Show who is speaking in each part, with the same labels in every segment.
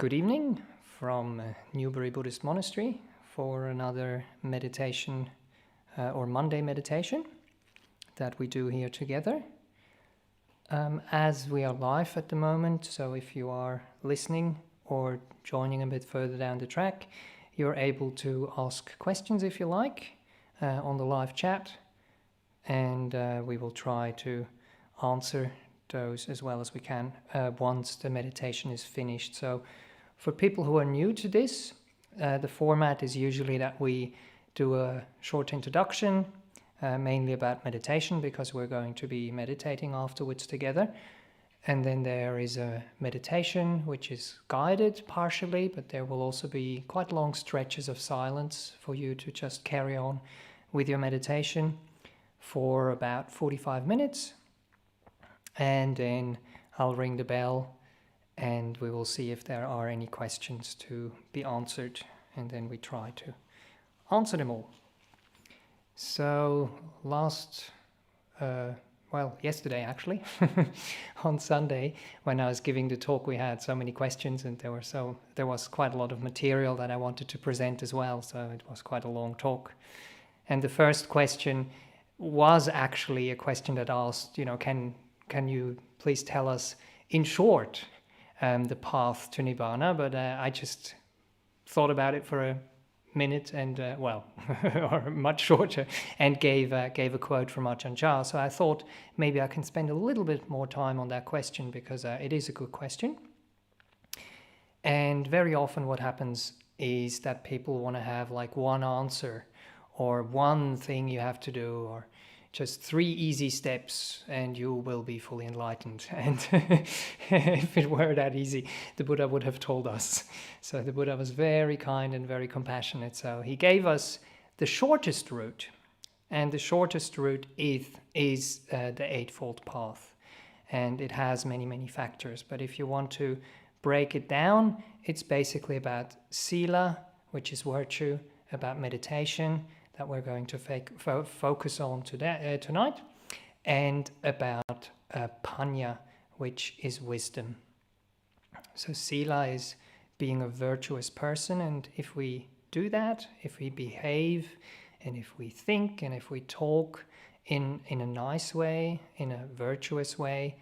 Speaker 1: Good evening from Newbury Buddhist Monastery for another meditation or Monday meditation that we do here together. As we are live at the moment, so if you are listening or joining a bit further down the track, you're able to ask questions if you like on the live chat, and we will try to answer those as well as we can once the meditation is finished. So for people who are new to this, the format is usually that we do a short introduction, mainly about meditation, because we're going to be meditating afterwards together. And then there is a meditation which is guided partially, but there will also be quite long stretches of silence for you to just carry on with your meditation for about 45 minutes. And then I'll ring the bell and we will see if there are any questions to be answered, and then we try to answer them all. So yesterday actually, on Sunday, when I was giving the talk, we had so many questions, and there was quite a lot of material that I wanted to present as well, so it was quite a long talk. And the first question was actually a question that asked, can you please tell us in short the path to Nibbana? But I just thought about it for a minute and, or much shorter, and gave a quote from Ajahn Brahm. So I thought maybe I can spend a little bit more time on that question, because it is a good question. And very often what happens is that people want to have like one answer or one thing you have to do, or just 3 easy steps and you will be fully enlightened. And if it were that easy, the Buddha would have told us. So the Buddha was very kind and very compassionate. So he gave us the shortest route. And the shortest route is the Eightfold Path. And it has many, many factors. But if you want to break it down, it's basically about sila, which is virtue, about meditation, that we're going to focus on tonight, and about panya, which is wisdom. So sila is being a virtuous person, and if we do that, if we behave, and if we think, and if we talk in a nice way, in a virtuous way,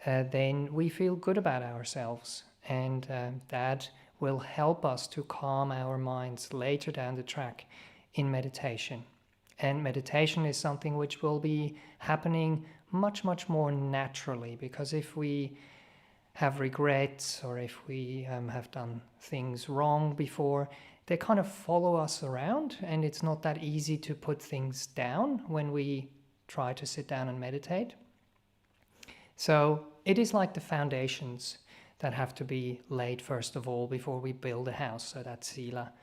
Speaker 1: then we feel good about ourselves, and that will help us to calm our minds later down the track in meditation. And meditation is something which will be happening much, much more naturally, because if we have regrets, or if we have done things wrong before, they kind of follow us around, and it's not that easy to put things down when we try to sit down and meditate. So it is like the foundations that have to be laid first of all before we build a house. So that's sila.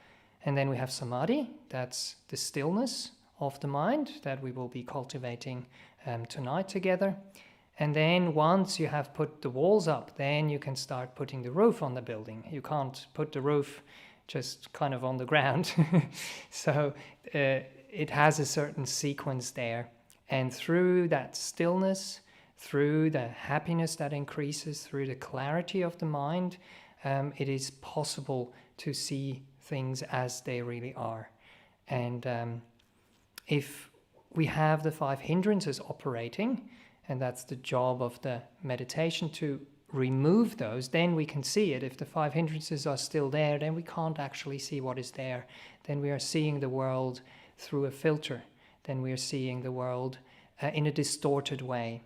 Speaker 1: And then we have samadhi, that's the stillness of the mind that we will be cultivating tonight together. And then once you have put the walls up, then you can start putting the roof on the building. You can't put the roof just kind of on the ground. So it has a certain sequence there. And through that stillness, through the happiness that increases, through the clarity of the mind, it is possible to see things as they really are. And if we have the 5 hindrances operating, and that's the job of the meditation, to remove those, then we can see it. If the 5 hindrances are still there, then we can't actually see what is there. Then we are seeing the world through a filter. Then we are seeing the world in a distorted way.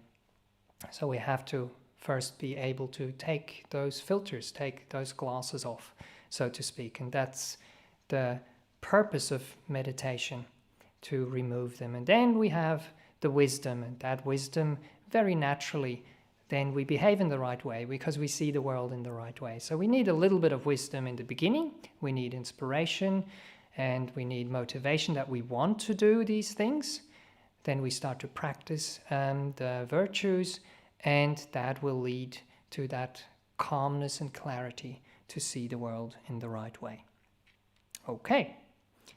Speaker 1: So we have to first be able to take those filters, take those glasses off, so to speak. And that's the purpose of meditation, to remove them. And then we have the wisdom, and that wisdom, very naturally, then we behave in the right way because we see the world in the right way. So we need a little bit of wisdom in the beginning. We need inspiration, and we need motivation that we want to do these things. Then we start to practice the virtues, and that will lead to that calmness and clarity to see the world in the right way. Okay,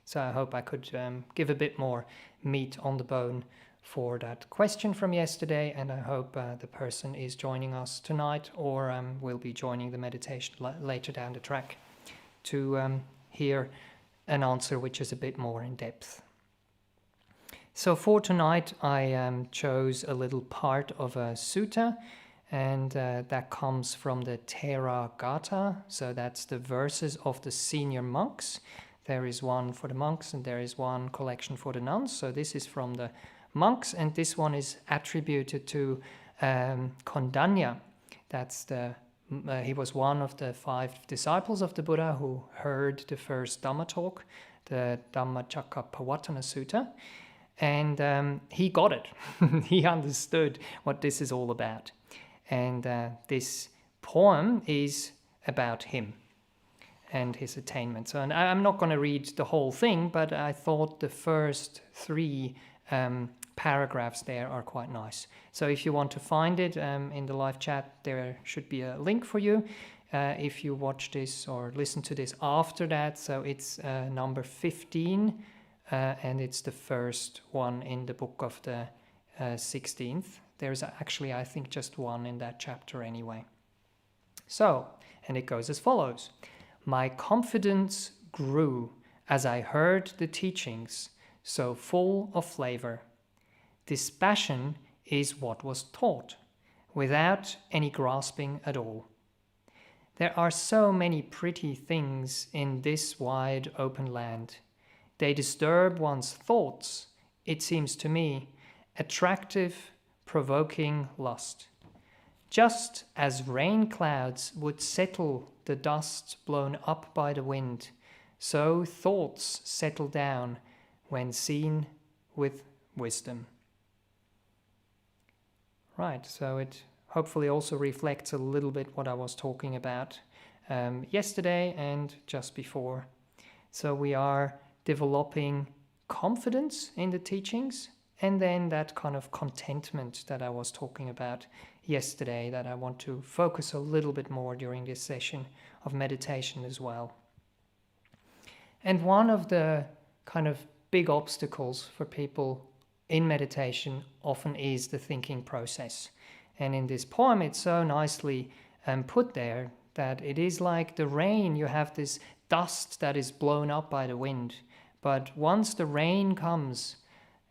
Speaker 1: so I hope I could give a bit more meat on the bone for that question from yesterday, and I hope the person is joining us tonight or will be joining the meditation later down the track to hear an answer which is a bit more in depth. So for tonight I chose a little part of a sutta, and that comes from the Theragatha, so that's the verses of the senior monks. There is one for the monks and there is one collection for the nuns, so this is from the monks, and this one is attributed to Kondanya. He was one of the 5 disciples of the Buddha who heard the first Dhamma talk, the Dhammacakkappavattana Sutta, and he got it. He understood what this is all about. And this poem is about him and his attainment. So, and I'm not going to read the whole thing, but I thought the first 3 paragraphs there are quite nice. So if you want to find it in the live chat, there should be a link for you if you watch this or listen to this after that. So it's number 15, and it's the first one in the book of the 16th. There's actually, I think, just one in that chapter anyway. So, and it goes as follows. My confidence grew as I heard the teachings, so full of flavor. Dispassion is what was taught, without any grasping at all. There are so many pretty things in this wide open land. They disturb one's thoughts, it seems to me, attractive, provoking lust. Just as rain clouds would settle the dust blown up by the wind, so thoughts settle down when seen with wisdom. Right, so it hopefully also reflects a little bit what I was talking about yesterday and just before. So we are developing confidence in the teachings, and then that kind of contentment that I was talking about yesterday that I want to focus a little bit more during this session of meditation as well. And one of the kind of big obstacles for people in meditation often is the thinking process. And in this poem it's so nicely put there that it is like the rain. You have this dust that is blown up by the wind, but once the rain comes,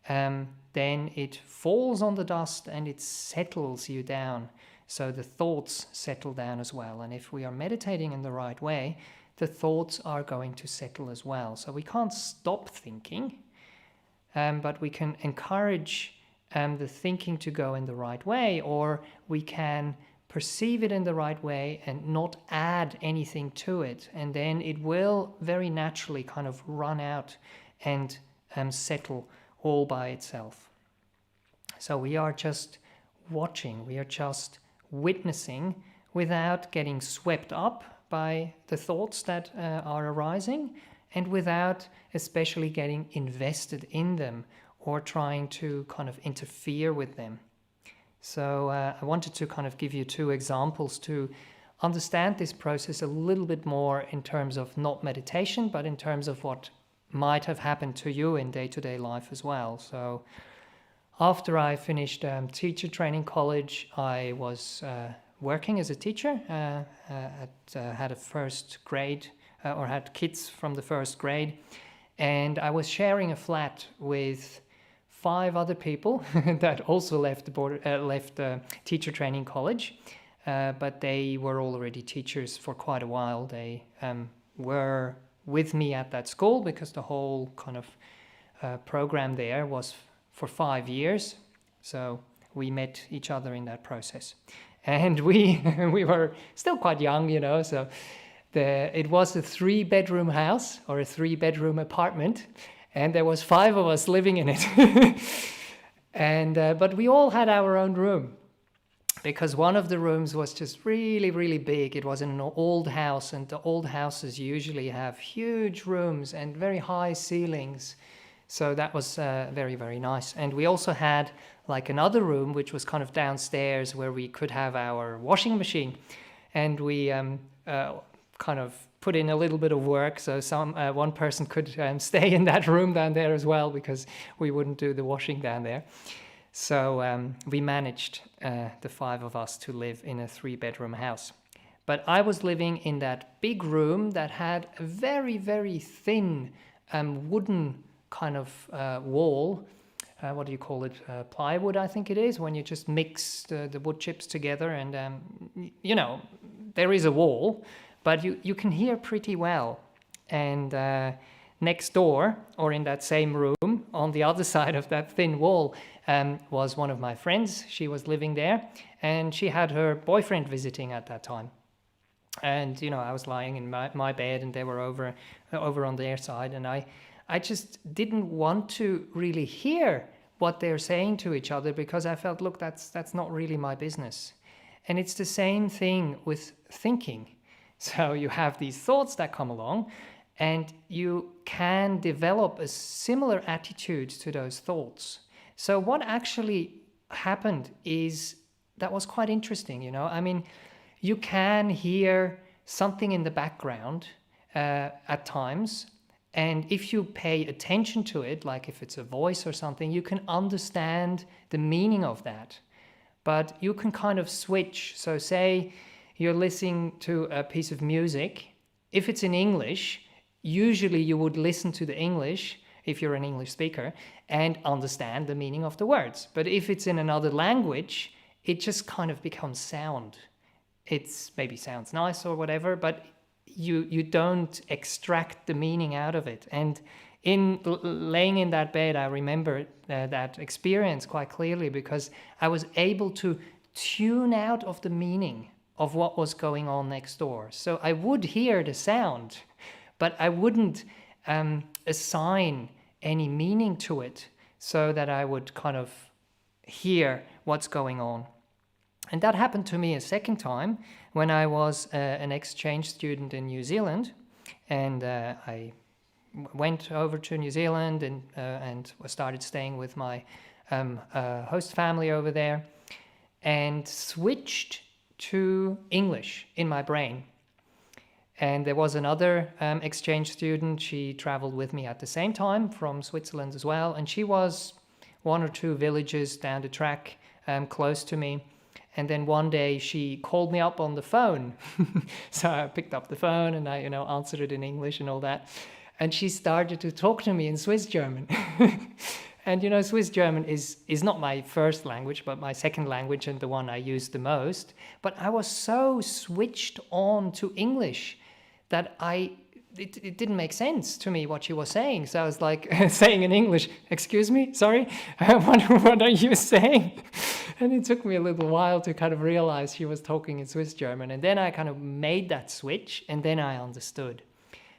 Speaker 1: then it falls on the dust and it settles you down. So the thoughts settle down as well. And if we are meditating in the right way, the thoughts are going to settle as well. So we can't stop thinking, but we can encourage the thinking to go in the right way, or we can perceive it in the right way and not add anything to it. And then it will very naturally kind of run out and settle all by itself. So we are just watching, we are just witnessing without getting swept up by the thoughts that are arising, and without especially getting invested in them or trying to kind of interfere with them. So I wanted to kind of give you 2 examples to understand this process a little bit more in terms of not meditation, but in terms of what might have happened to you in day-to-day life as well. So after I finished teacher training college, I was working as a teacher, had a first grade or had kids from the first grade, and I was sharing a flat with 5 other people that also left teacher training college, but they were already teachers for quite a while. They were with me at that school because the whole kind of program there was for 5 years. So we met each other in that process. And we were still quite young, you know, so it was a 3-bedroom house or a 3-bedroom apartment, and there was 5 of us living in it. And but we all had our own room, because one of the rooms was just really, really big. It was in an old house, and the old houses usually have huge rooms and very high ceilings. So that was very, very nice. And we also had like another room, which was kind of downstairs, where we could have our washing machine. And we kind of put in a little bit of work, so one person could stay in that room down there as well, because we wouldn't do the washing down there. So we managed, the 5 of us, to live in a 3-bedroom house. But I was living in that big room that had a very, very thin wooden kind of wall. What do you call it? Plywood, I think it is, when you just mix the wood chips together. And, there is a wall, but you can hear pretty well. And next door, or in that same room, on the other side of that thin wall, was one of my friends. She was living there, and she had her boyfriend visiting at that time. And, I was lying in my bed, and they were over on their side, and I just didn't want to really hear what they're saying to each other, because I felt, look, that's not really my business. And it's the same thing with thinking. So you have these thoughts that come along, and you can develop a similar attitude to those thoughts. So what actually happened is, that was quite interesting, I mean, you can hear something in the background at times, and if you pay attention to it, like if it's a voice or something, you can understand the meaning of that. But you can kind of switch. So say you're listening to a piece of music. If it's in English, usually you would listen to the English, if you're an English speaker, and understand the meaning of the words. But if it's in another language, it just kind of becomes sound. It's maybe sounds nice or whatever, but you don't extract the meaning out of it. And in laying in that bed, I remember that experience quite clearly, because I was able to tune out of the meaning of what was going on next door. So I would hear the sound, but I wouldn't assign any meaning to it, so that I would kind of hear what's going on. And that happened to me a second time when I was an exchange student in New Zealand, and I went over to New Zealand and started staying with my host family over there, and switched to English in my brain. And there was another exchange student. She traveled with me at the same time from Switzerland as well, and she was 1 or 2 villages down the track, close to me. And then one day she called me up on the phone. So I picked up the phone and I, answered it in English and all that. And she started to talk to me in Swiss German. And, Swiss German is not my first language, but my second language, and the one I use the most. But I was so switched on to English that it didn't make sense to me what she was saying. So I was like saying in English, "Excuse me, sorry, what are you saying?" And it took me a little while to kind of realize she was talking in Swiss German. And then I kind of made that switch, and then I understood.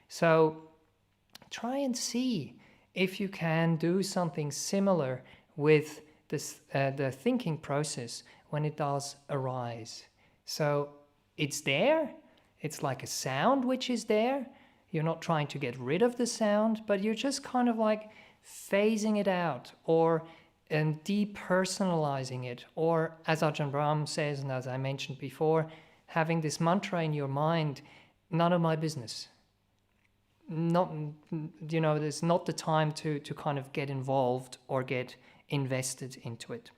Speaker 1: So try and see if you can do something similar with this, the thinking process when it does arise. So it's there. It's like a sound which is there. You're not trying to get rid of the sound, but you're just kind of like phasing it out, or depersonalizing it, or, as Ajahn Brahm says, and as I mentioned before, having this mantra in your mind: none of my business. Not, there's not the time to kind of get involved or get invested into it.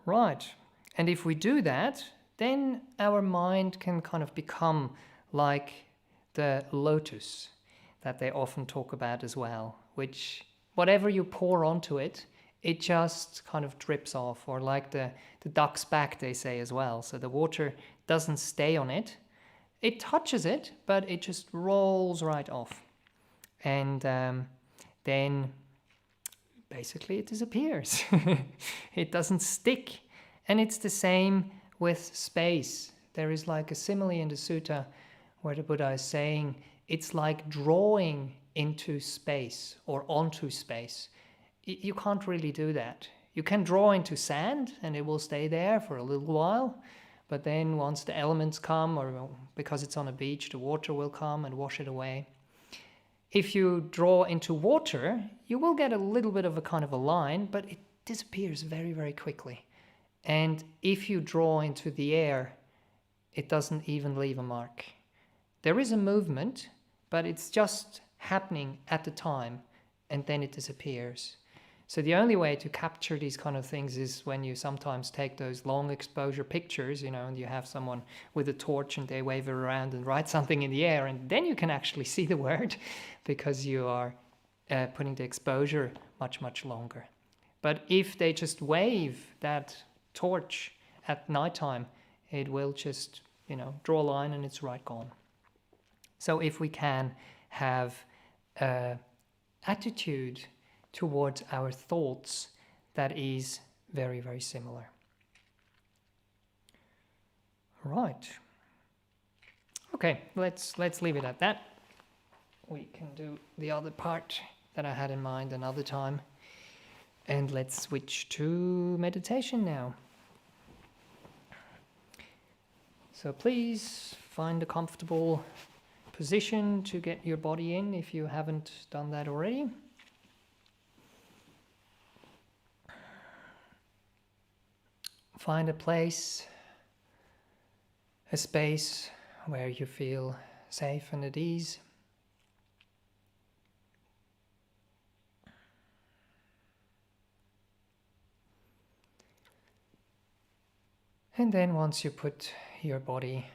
Speaker 1: Right. And if we do that, then our mind can kind of become like the lotus that they often talk about as well, which whatever you pour onto it, it just kind of drips off, or like the duck's back, they say as well. So the water doesn't stay on it. It touches it, but it just rolls right off. And then basically it disappears. It doesn't stick. And it's the same with space. There is like a simile in the sutta where the Buddha is saying it's like drawing into space or onto space. You can't really do that. You can draw into sand and it will stay there for a little while, but then once the elements come, or because it's on a beach, the water will come and wash it away. If you draw into water, you will get a little bit of a kind of a line, but it disappears very, very quickly. And if you draw into the air, it doesn't even leave a mark. There is a movement, but it's just happening at the time, and then it disappears. So the only way to capture these kind of things is when you sometimes take those long exposure pictures, and you have someone with a torch and they wave it around and write something in the air, and then you can actually see the word because you are putting the exposure much, much longer. But if they just wave that torch at nighttime, it will just, draw a line and it's right gone. So if we can have attitude towards our thoughts that is very, very similar. Right. Okay, let's leave it at that. We can do the other part that I had in mind another time. And let's switch to meditation now. So please find a comfortable position to get your body in if you haven't done that already. Find a place, a space where you feel safe and at ease. And then once you put your body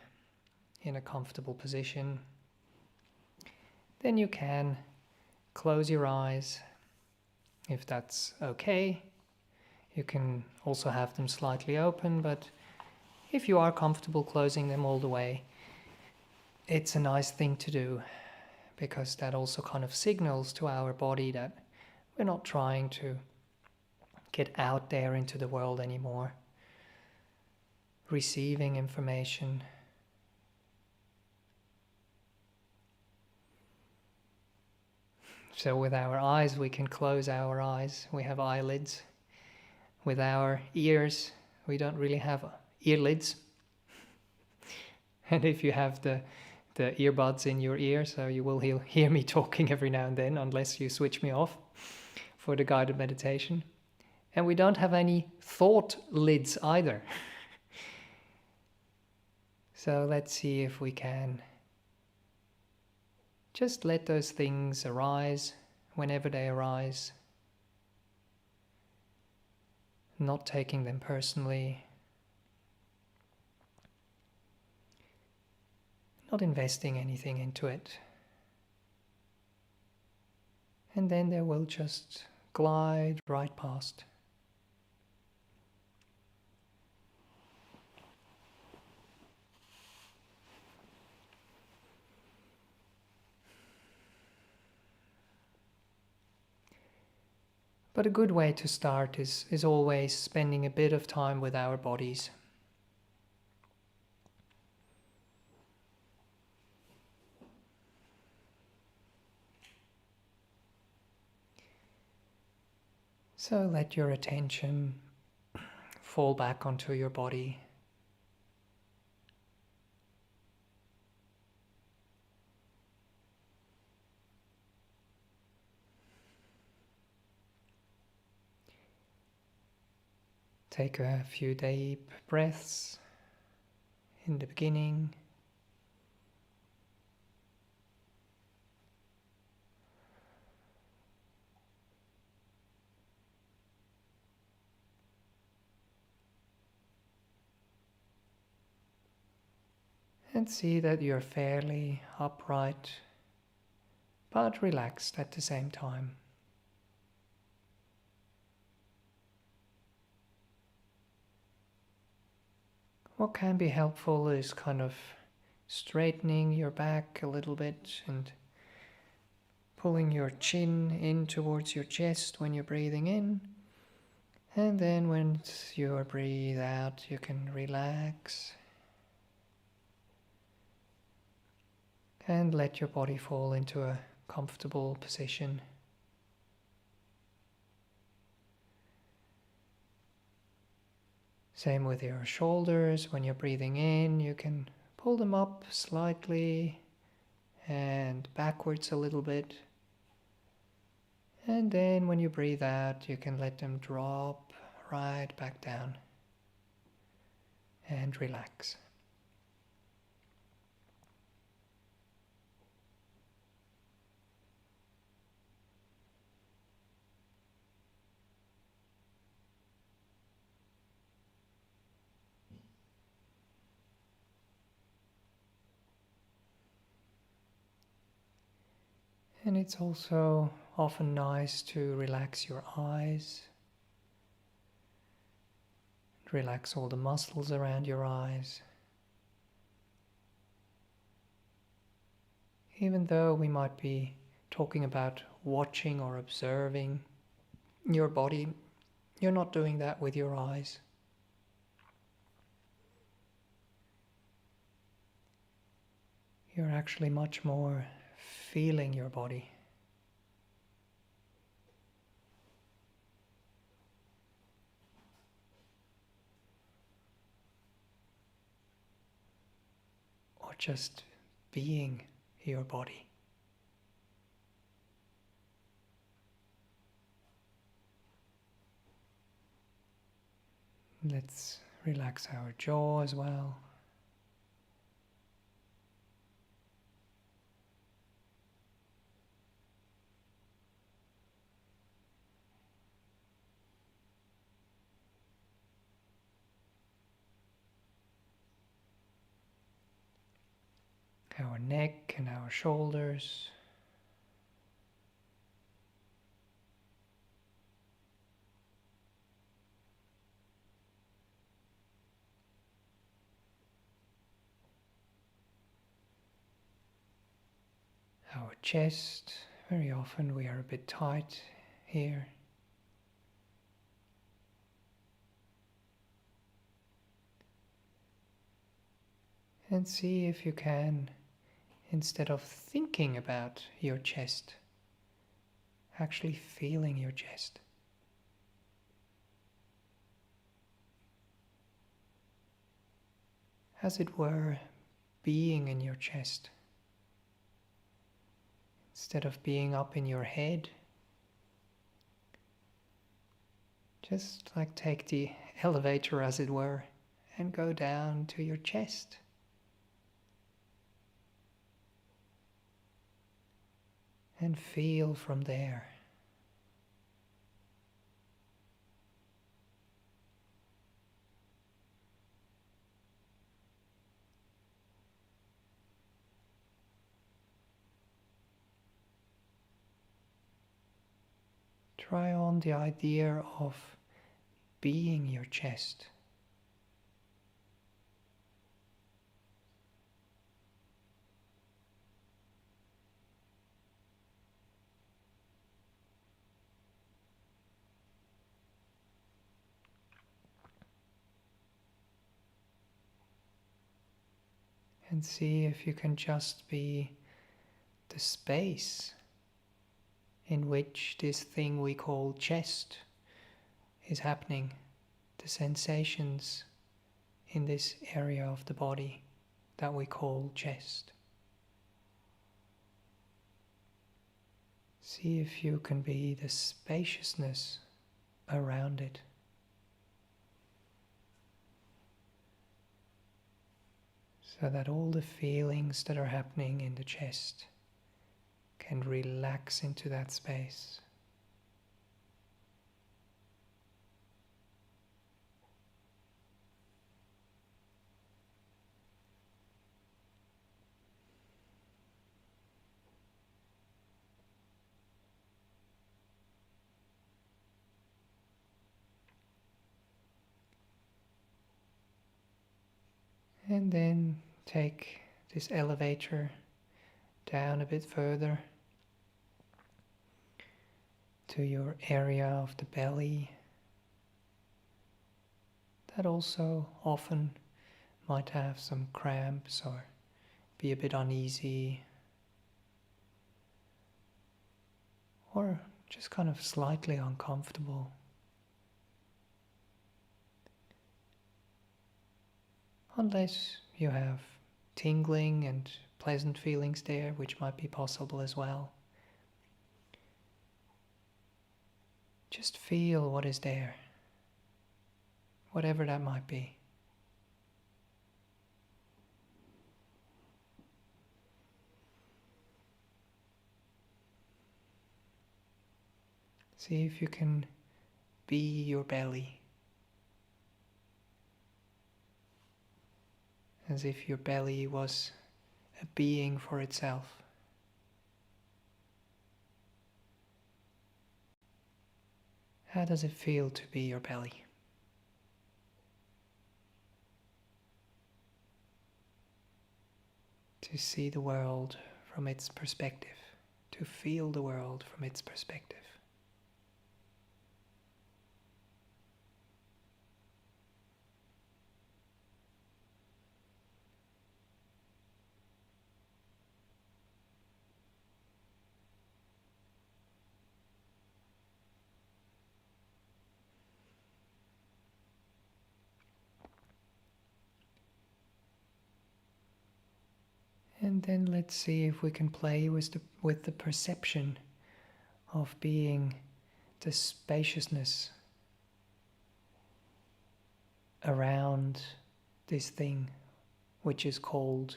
Speaker 1: in a comfortable position, then you can close your eyes if that's okay. You can also have them slightly open, but if you are comfortable closing them all the way, it's a nice thing to do because that also kind of signals to our body that we're not trying to get out there into the world anymore, receiving information. So with our eyes, we can close our eyes. We have eyelids. With our ears, we don't really have earlids. And if you have the earbuds in your ear, so you will hear me talking every now and then, unless you switch me off for the guided meditation. And we don't have any thought lids either. So let's see if we can just let those things arise whenever they arise, not taking them personally, not investing anything into it. And then they will just glide right past. But a good way to start is always spending a bit of time with our bodies. So let your attention fall back onto your body. Take a few deep breaths in the beginning. And see that you're fairly upright, but relaxed at the same time. What can be helpful is kind of straightening your back a little bit and pulling your chin in towards your chest when you're breathing in. And then when you breathe out, you can relax and let your body fall into a comfortable position. Same with your shoulders. When you're breathing in, you can pull them up slightly and backwards a little bit. And then when you breathe out, you can let them drop right back down and relax. And it's also often nice to relax your eyes, relax all the muscles around your eyes. Even though we might be talking about watching or observing your body, you're not doing that with your eyes. You're actually much more feeling your body. Or just being your body. Let's relax our jaw as well. Our neck and our shoulders. Our chest. Very often we are a bit tight here. And see if you can, instead of thinking about your chest, actually feeling your chest. As it were, being in your chest. Instead of being up in your head, just like take the elevator, as it were, and go down to your chest. And feel from there. Try on the idea of being your chest. And see if you can just be the space in which this thing we call chest is happening, the sensations in this area of the body that we call chest. See if you can be the spaciousness around it. So that all the feelings that are happening in the chest can relax into that space. And then take this elevator down a bit further to your area of the belly that also often might have some cramps or be a bit uneasy or just kind of slightly uncomfortable. Unless you have tingling and pleasant feelings there, which might be possible as well. Just feel what is there, whatever that might be. See if you can be your belly. As if your belly was a being for itself. How does it feel to be your belly? To see the world from its perspective, to feel the world from its perspective. And then let's see if we can play with the perception of being the spaciousness around this thing which is called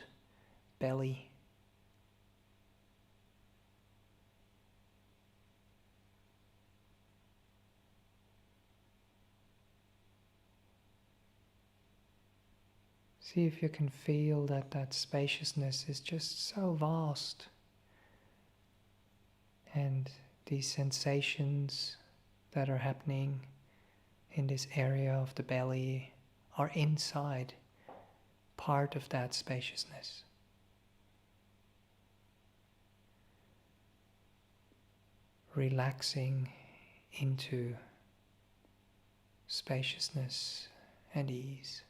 Speaker 1: belly. See if you can feel that that spaciousness is just so vast, and these sensations that are happening in this area of the belly are inside part of that spaciousness. Relaxing into spaciousness and ease.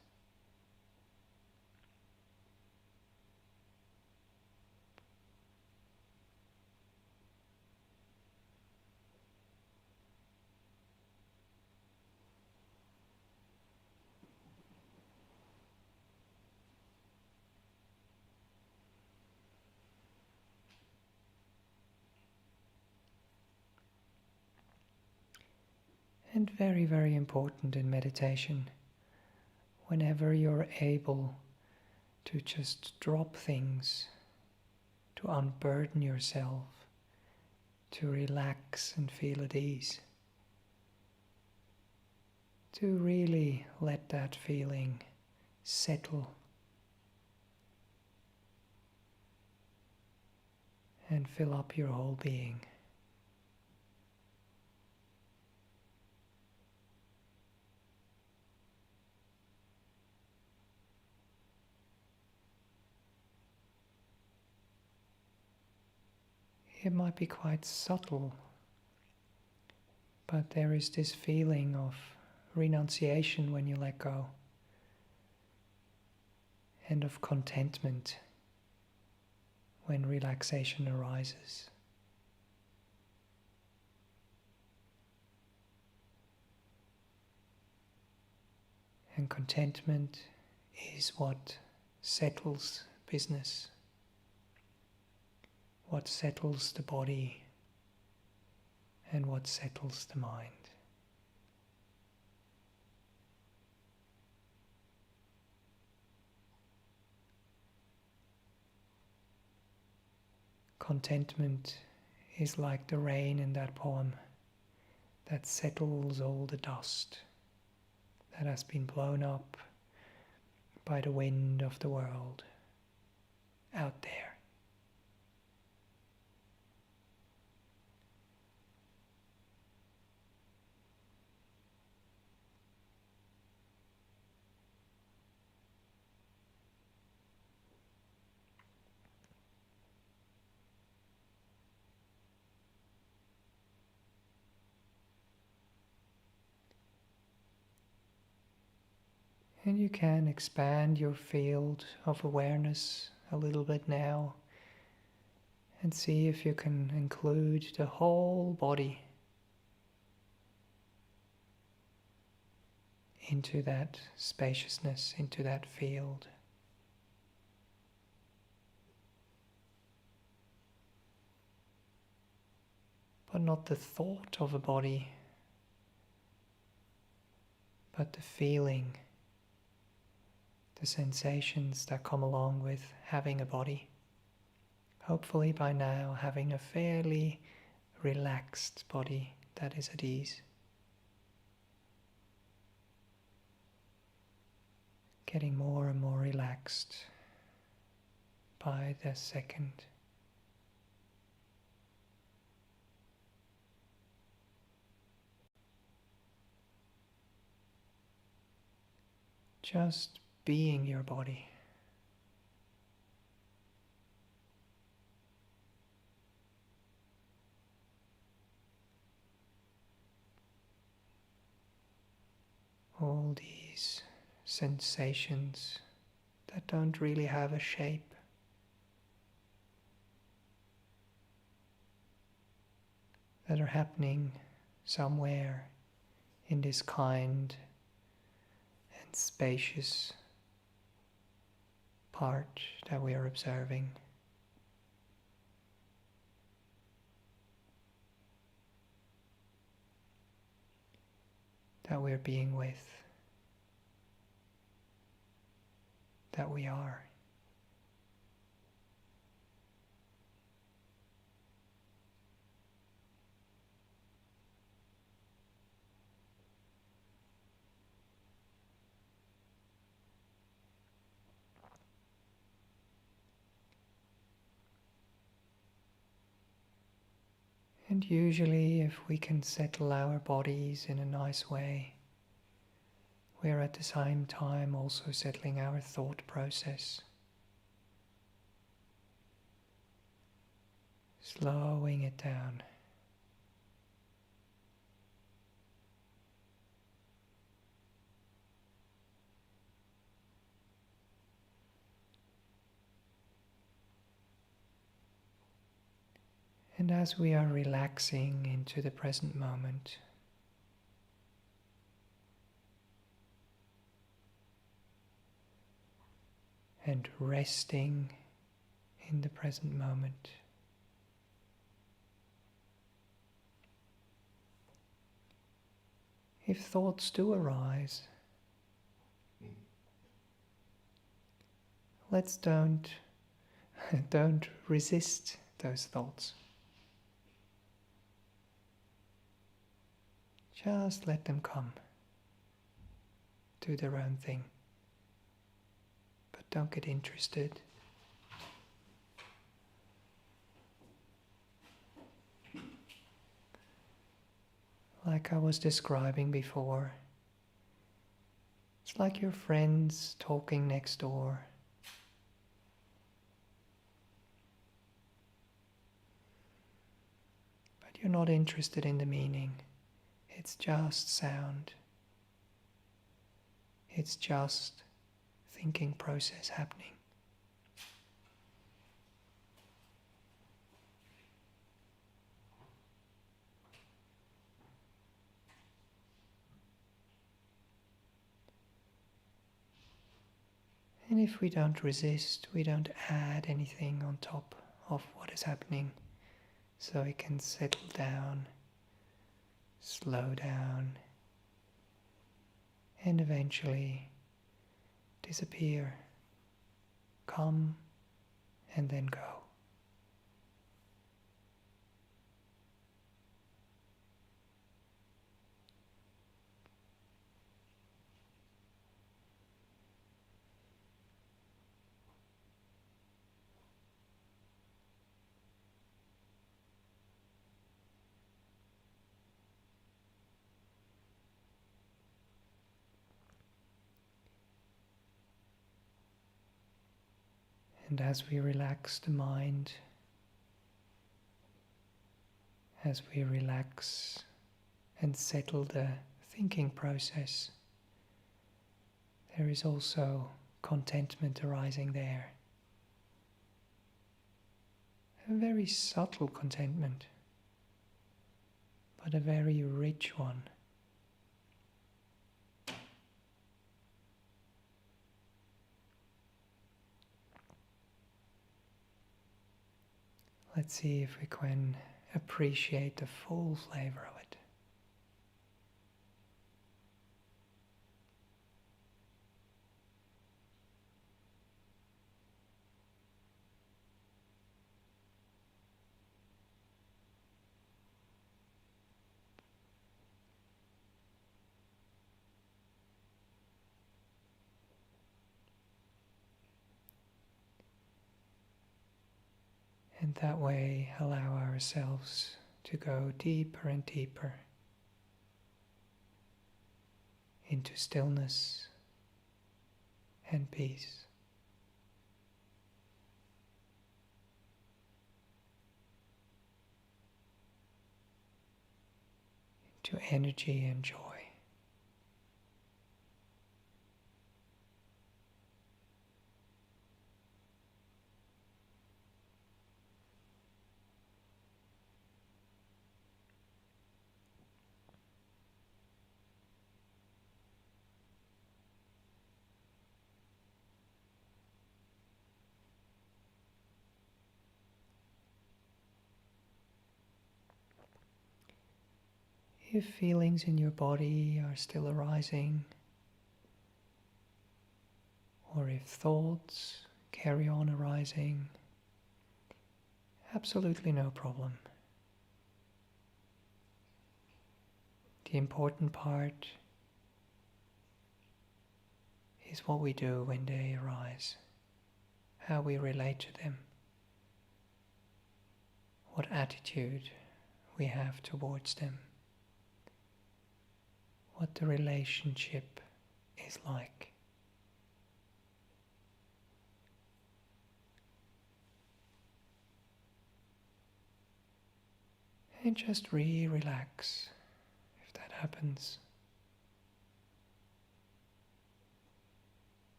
Speaker 1: And very, very important in meditation, whenever you're able to just drop things, to unburden yourself, to relax and feel at ease, to really let that feeling settle and fill up your whole being. It might be quite subtle, but there is this feeling of renunciation when you let go, and of contentment when relaxation arises. And contentment is what settles business, what settles the body, and what settles the mind. Contentment is like the rain in that poem that settles all the dust that has been blown up by the wind of the world out there. And you can expand your field of awareness a little bit now and see if you can include the whole body into that spaciousness, into that field. But not the thought of a body, but the feeling, the sensations that come along with having a body. Hopefully by now having a fairly relaxed body that is at ease. Getting more and more relaxed by the second. just being your body. All these sensations that don't really have a shape, that are happening somewhere in this kind and spacious part that we are observing. That we're being with, that we are. And usually, if we can settle our bodies in a nice way, we're at the same time also settling our thought process, slowing it down. And as we are relaxing into the present moment, and resting in the present moment, if thoughts do arise, let's don't resist those thoughts. Just let them come, do their own thing, but don't get interested. Like I was describing before, it's like your friends talking next door. But you're not interested in the meaning. It's just sound. It's just thinking process happening. And if we don't resist, we don't add anything on top of what is happening, so it can settle down, slow down, and eventually disappear, come and then go. And as we relax the mind, as we relax and settle the thinking process, there is also contentment arising there. A very subtle contentment, but a very rich one. Let's see if we can appreciate the full flavor of it. And that way allow ourselves to go deeper and deeper into stillness, and peace. To energy and joy. If feelings in your body are still arising, or if thoughts carry on arising, absolutely no problem. The important part is what we do when they arise, how we relate to them, what attitude we have towards them, what the relationship is like. And just relax if that happens.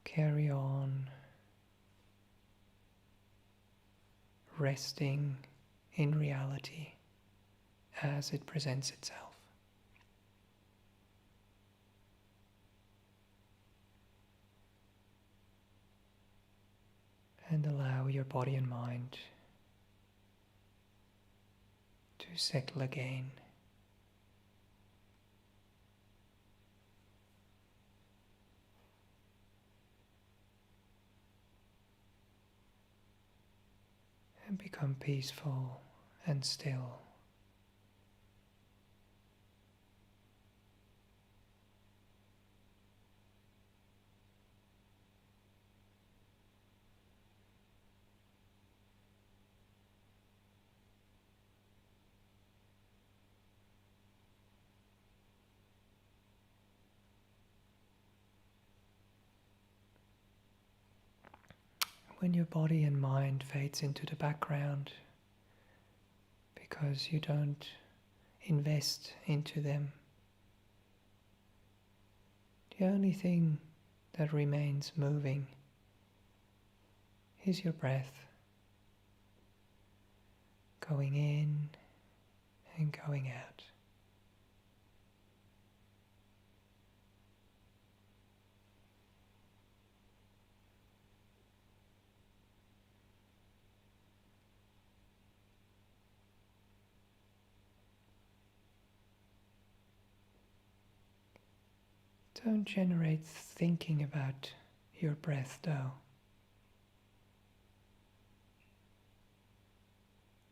Speaker 1: Carry on resting in reality as it presents itself. And allow your body and mind to settle again. And become peaceful and still. When your body and mind fades into the background because you don't invest into them, the only thing that remains moving is your breath, going in and going out. Don't generate thinking about your breath though.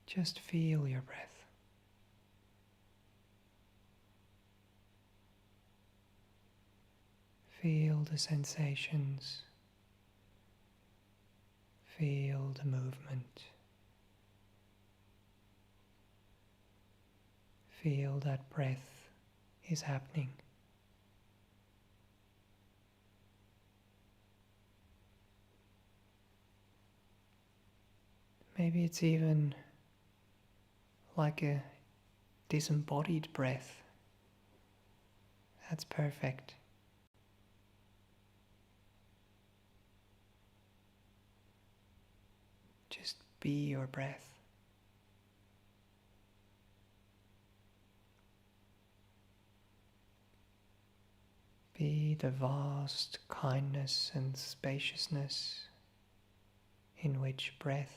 Speaker 1: Just feel your breath. Feel the sensations. Feel the movement. Feel that breath is happening. Maybe it's even like a disembodied breath. That's perfect. Just be your breath. Be the vast kindness and spaciousness in which breath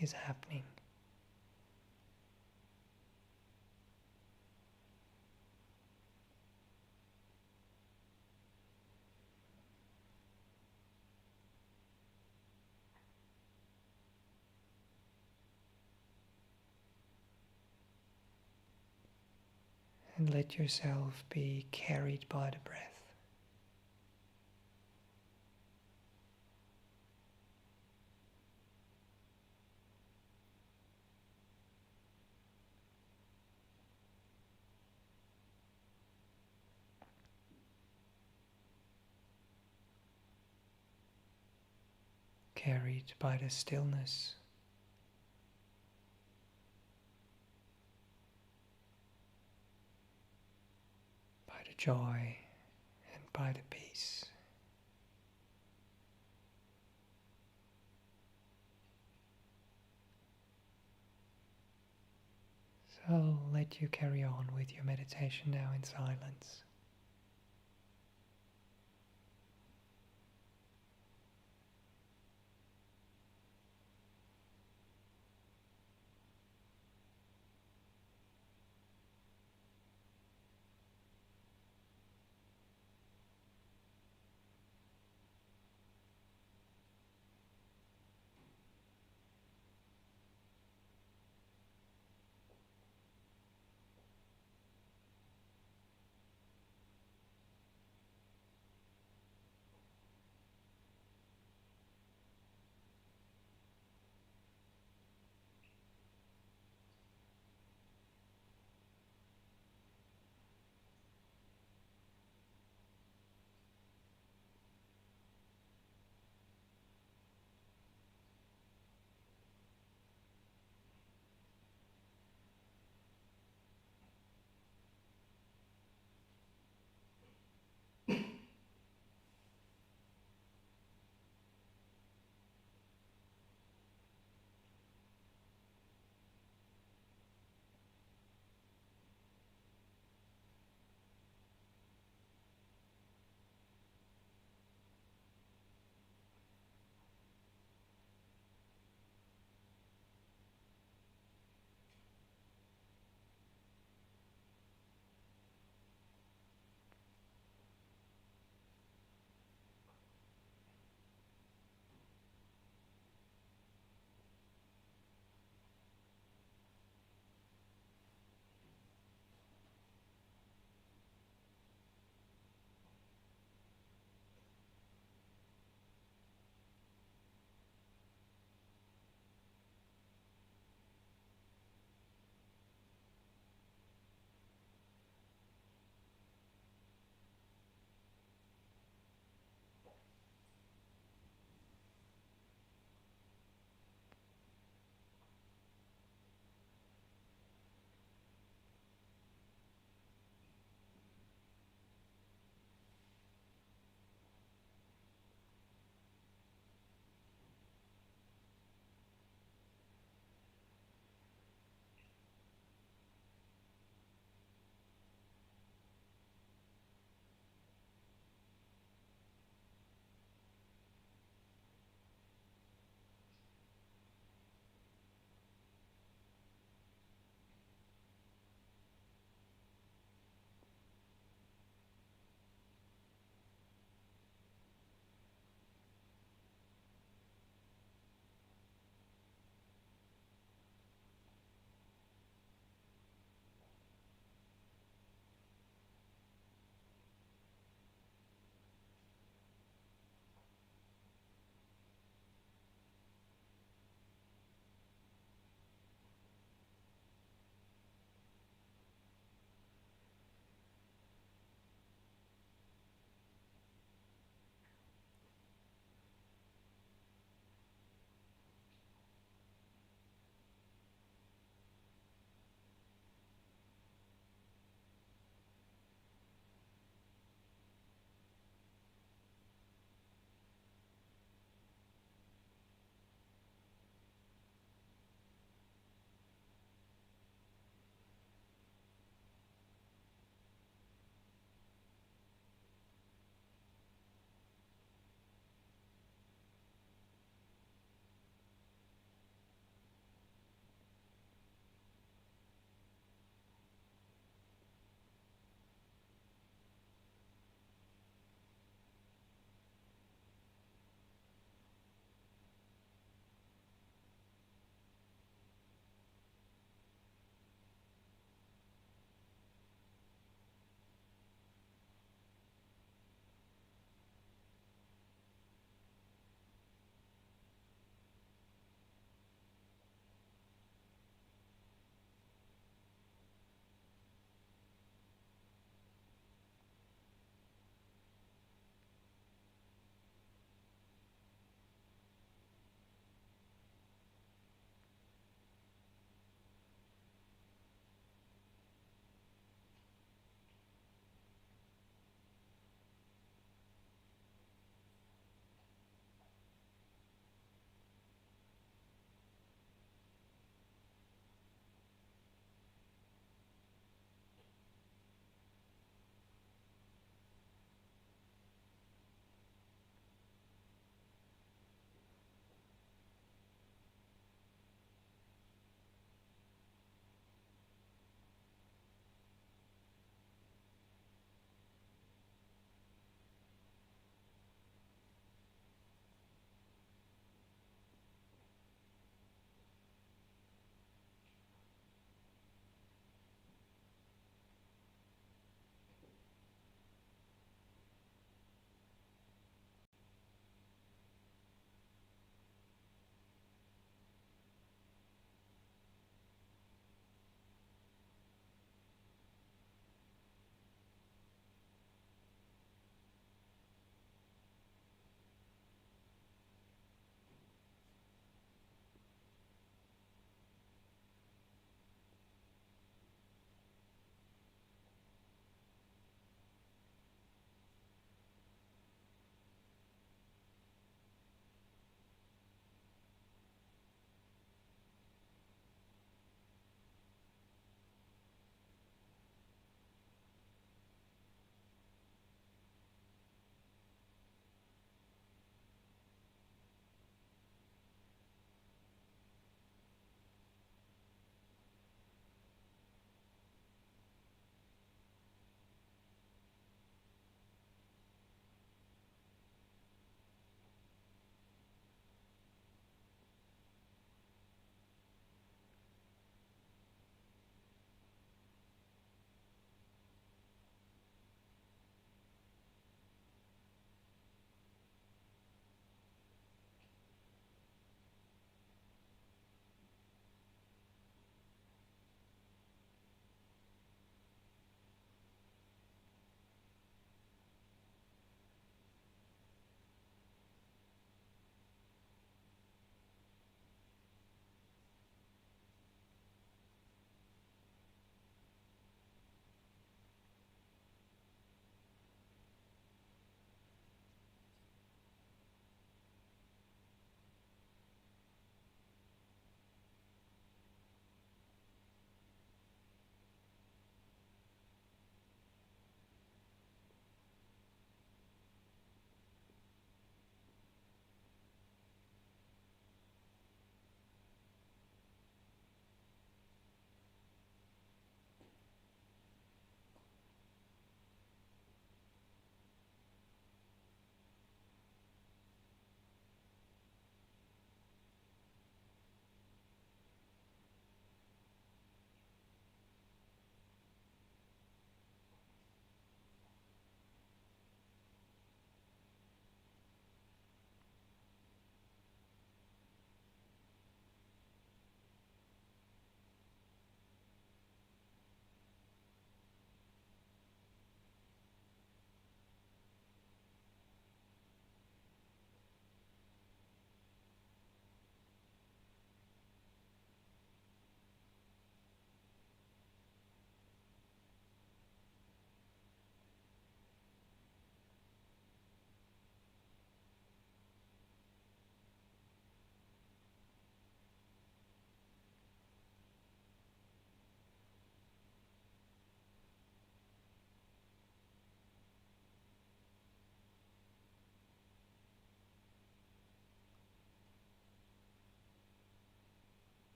Speaker 1: is happening. And let yourself be carried by the breath. carried by the stillness, by the joy, and by the peace. So let you carry on with your meditation now in silence.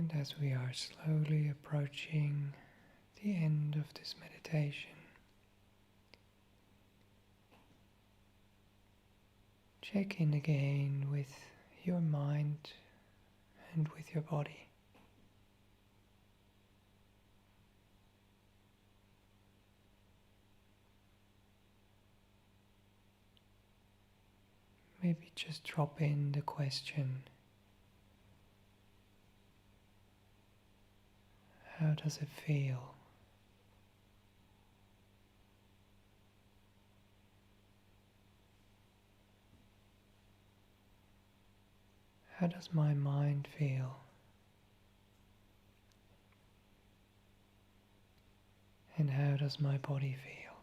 Speaker 1: And as we are slowly approaching the end of this meditation, check in again with your mind and with your body. Maybe just drop in the question, how does it feel? How does my mind feel? And how does my body feel?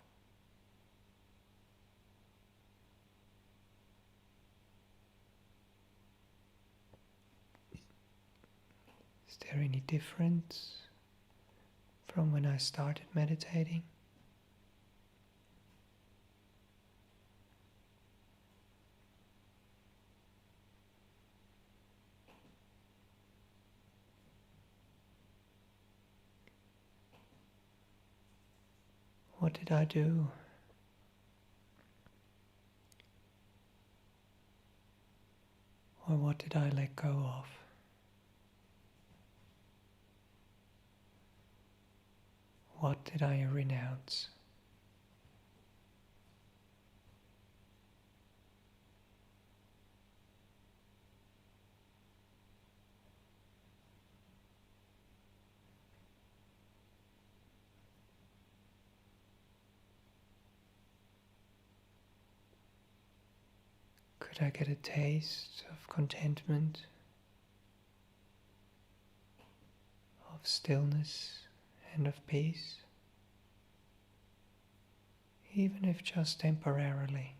Speaker 1: Is there any difference from when I started meditating? What did I do? Or what did I let go of? What did I renounce? Could I get a taste of contentment, of stillness and of peace, even if just temporarily?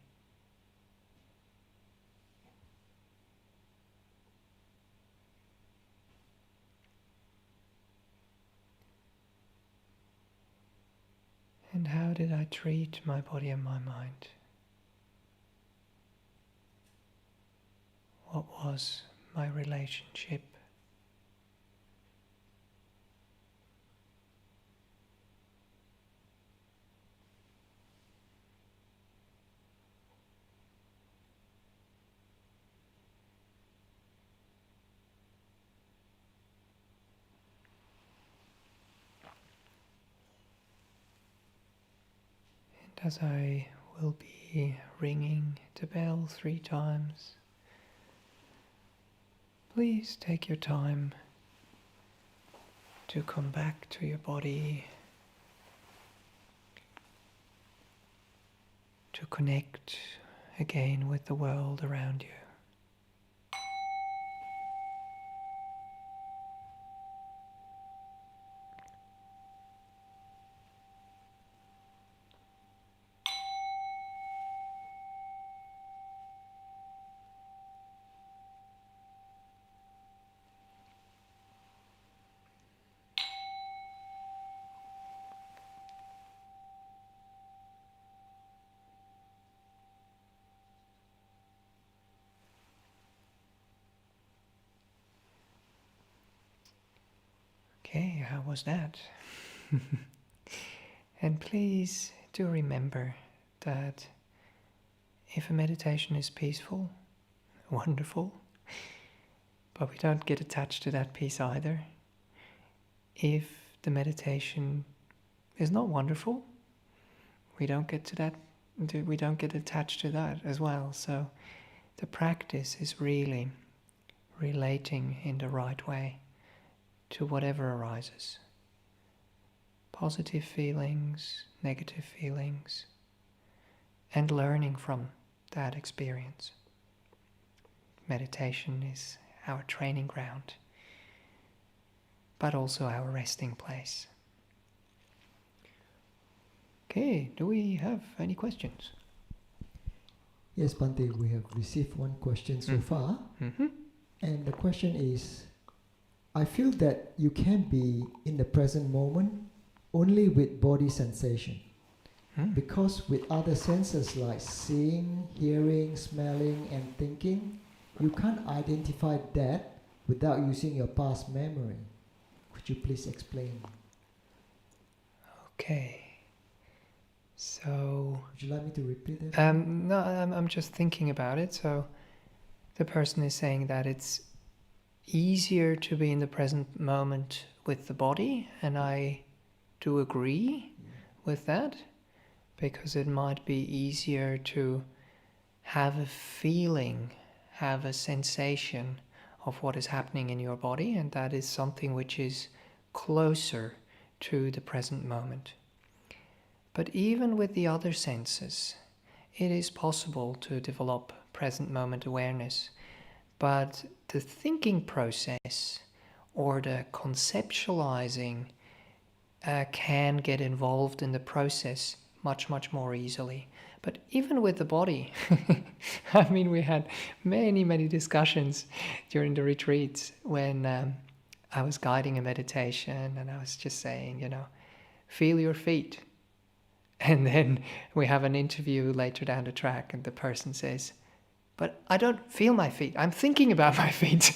Speaker 1: And how did I treat my body and my mind? What was my relationship? And as I will be ringing the bell 3 times, please take your time to come back to your body, to connect again with the world around you. Okay, how was that? And please do remember that if a meditation is peaceful, wonderful, but we don't get attached to that peace either. If the meditation is not wonderful, we don't get attached to that as well. So the practice is really relating in the right way to whatever arises. Positive feelings, negative feelings, and learning from that experience. Meditation is our training ground, but also our resting place. Okay, do we have any questions?
Speaker 2: Yes, Bhante, we have received one question so far. And the question is, I feel that you can be in the present moment only with body sensation. Because with other senses like seeing, hearing, smelling, and thinking, you can't identify that without using your past memory. Could you please explain?
Speaker 1: Okay. So...
Speaker 2: Would you like me to repeat it?
Speaker 1: No, I'm just thinking about it. So the person is saying that it's easier to be in the present moment with the body, and I do agree with that, because it might be easier to have a feeling, have a sensation of what is happening in your body, and that is something which is closer to the present moment. But even with the other senses, it is possible to develop present moment awareness. But the thinking process or the conceptualizing can get involved in the process much more easily. But even with the body, I mean, we had many discussions during the retreats when I was guiding a meditation, and I was just saying, feel your feet. And then we have an interview later down the track, and the person says, but I don't feel my feet. I'm thinking about my feet.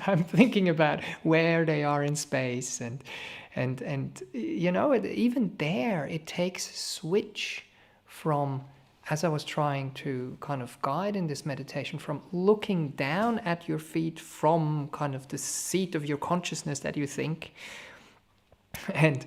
Speaker 1: I'm thinking about where they are in space. And even there, it takes a switch from, as I was trying to kind of guide in this meditation, from looking down at your feet from kind of the seat of your consciousness that you think. And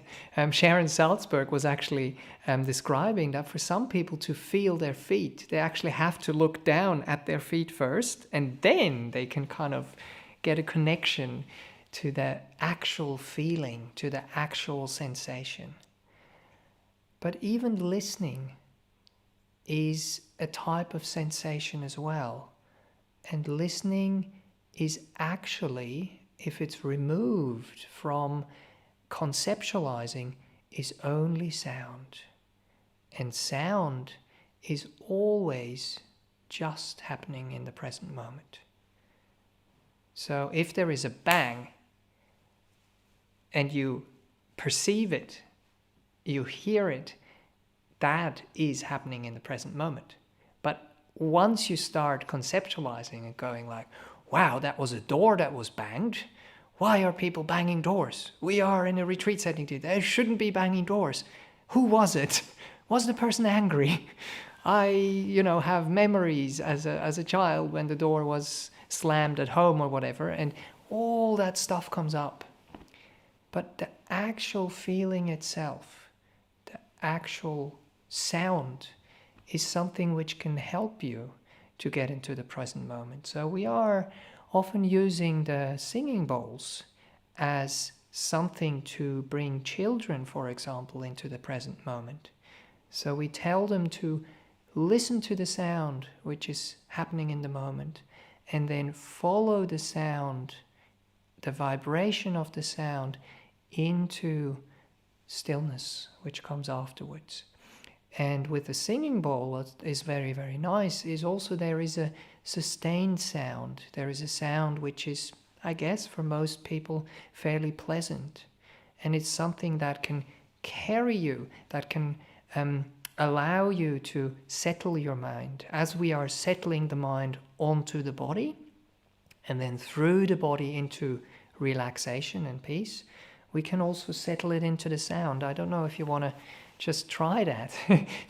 Speaker 1: Sharon Salzberg was actually describing that for some people to feel their feet, they actually have to look down at their feet first, and then they can kind of get a connection to the actual feeling, to the actual sensation. But even listening is a type of sensation as well. And listening is actually, if it's removed from conceptualizing, is only sound. And sound is always just happening in the present moment. So if there is a bang and you perceive it, you hear it, that is happening in the present moment. But once you start conceptualizing and going like, wow, that was a door that was banged. Why are people banging doors? We are in a retreat setting. They shouldn't be banging doors. Who was it? Was the person angry? I, have memories as a child when the door was slammed at home or whatever, and all that stuff comes up. But the actual feeling itself, the actual sound, is something which can help you to get into the present moment. So we are often using the singing bowls as something to bring children, for example, into the present moment. So we tell them to listen to the sound which is happening in the moment, and then follow the sound, the vibration of the sound, into stillness which comes afterwards. And with the singing bowl, what is very nice is also there is a sustained sound. There is a sound which is, I guess, for most people fairly pleasant. And it's something that can carry you, that can allow you to settle your mind. As we are settling the mind onto the body, and then through the body into relaxation and peace, we can also settle it into the sound. I don't know if you want to just try that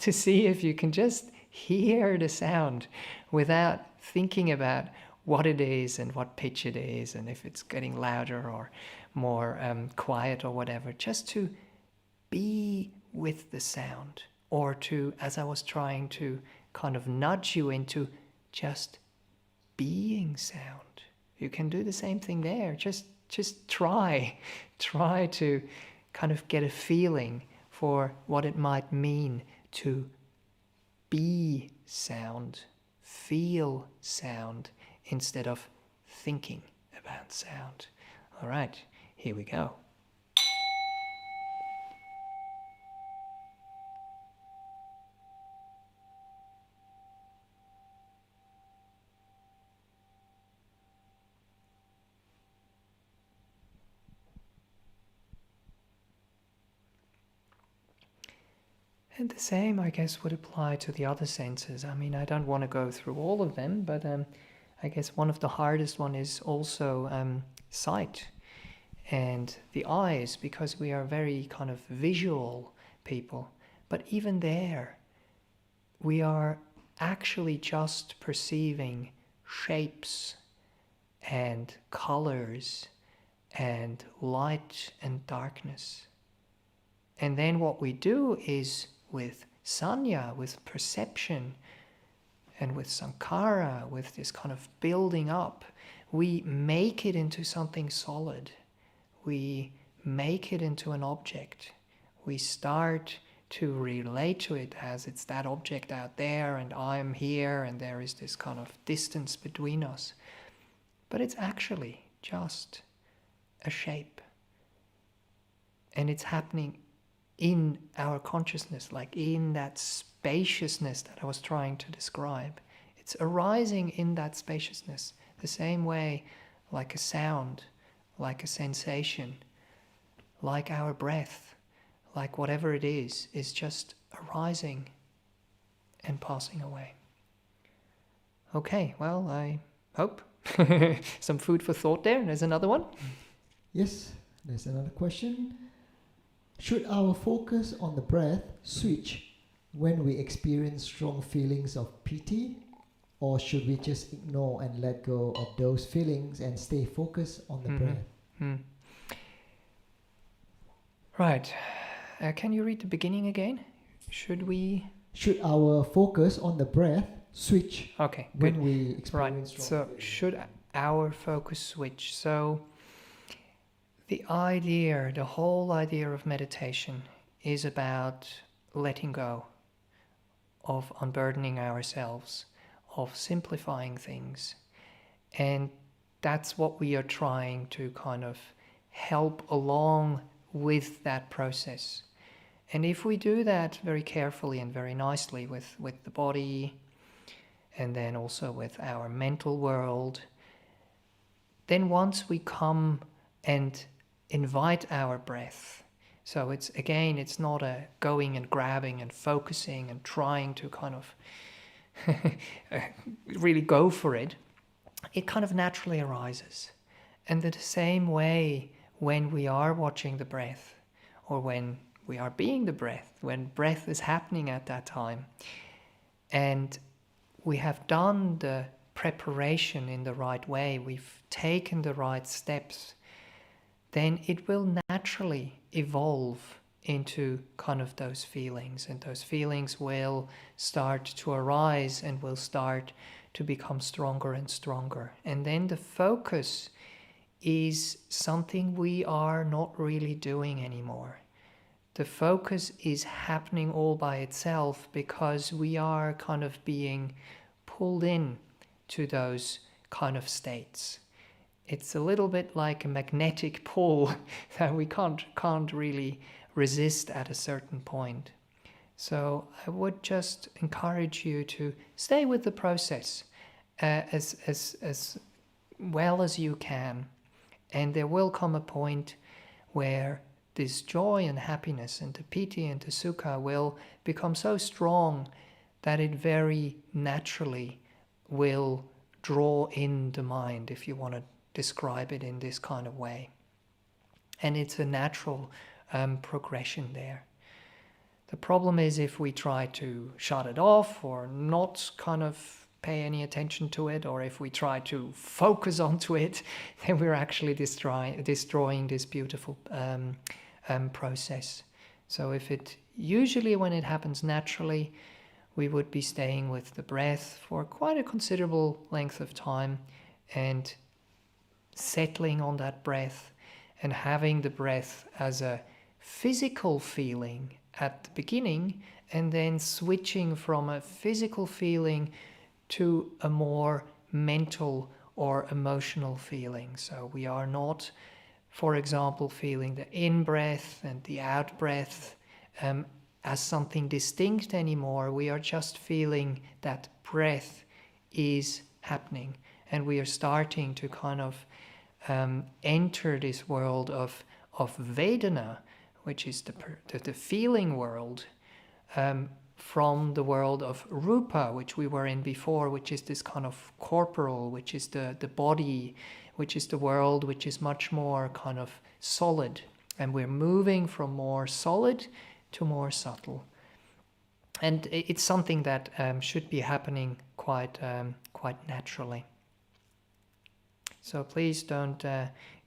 Speaker 1: to see if you can just hear the sound without thinking about what it is and what pitch it is and if it's getting louder or more quiet or whatever. Just to be with the sound, or to, as I was trying to kind of nudge you into, just being sound. You can do the same thing there. Just try to kind of get a feeling for what it might mean to be sound, feel sound, instead of thinking about sound. All right, here we go. And the same, I guess, would apply to the other senses. I mean, I don't want to go through all of them, but I guess one of the hardest one is also sight. and the eyes, because we are very kind of visual people. But even there, we are actually just perceiving shapes and colors and light and darkness. And then what we do is with sanya, with perception, and with sankhara, with this kind of building up, we make it into something solid. We make it into an object. We start to relate to it as it's that object out there and I'm here and there is this kind of distance between us. But it's actually just a shape. And it's happening in our consciousness, like in that spaciousness that I was trying to describe. It's arising in that spaciousness, the same way like a sound, like a sensation, like our breath, like whatever it is just arising and passing away. Okay, well, I hope some food for thought there. There's another one.
Speaker 2: Yes, there's another question. Should our focus on the breath switch when we experience strong feelings of piti, or should we just ignore and let go of those feelings and stay focused on the breath?
Speaker 1: Right. Can you read the beginning again? Should
Speaker 2: our focus on the breath switch when we experience strong feelings?
Speaker 1: Should our focus switch? So the whole idea of meditation is about letting go, of unburdening ourselves, of simplifying things. And that's what we are trying to kind of help along with that process. And if we do that very carefully and very nicely with the body, and then also with our mental world, then once we come and invite our breath, so it's not a going and grabbing and focusing and trying to kind of really go for it, it kind of naturally arises. And the same way when we are watching the breath, or when we are being the breath, when breath is happening at that time, and we have done the preparation in the right way, we've taken the right steps, then it will naturally evolve into kind of those feelings, and those feelings will start to arise and will start to become stronger and stronger. And then the focus is something we are not really doing anymore. The focus is happening all by itself because we are kind of being pulled in to those kind of states. It's a little bit like a magnetic pull that we can't really resist at a certain point. So I would just encourage you to stay with the process as well as you can. And there will come a point where this joy and happiness and the piti and the sukha will become so strong that it very naturally will draw in the mind, if you want to describe it in this kind of way. And it's a natural progression there. The problem is if we try to shut it off or not kind of pay any attention to it, or if we try to focus onto it, then we're actually destroying this beautiful process. So usually when it happens naturally, we would be staying with the breath for quite a considerable length of time and settling on that breath and having the breath as a physical feeling at the beginning, and then switching from a physical feeling to a more mental or emotional feeling. So we are not, for example, feeling the in-breath and the out-breath as something distinct anymore. We are just feeling that breath is happening, and we are starting to kind of enter this world of Vedana, which is the feeling world, from the world of Rupa, which we were in before, which is this kind of corporal, which is the body, which is the world which is much more kind of solid. And we're moving from more solid to more subtle. And it's something that should be happening quite naturally. So please don't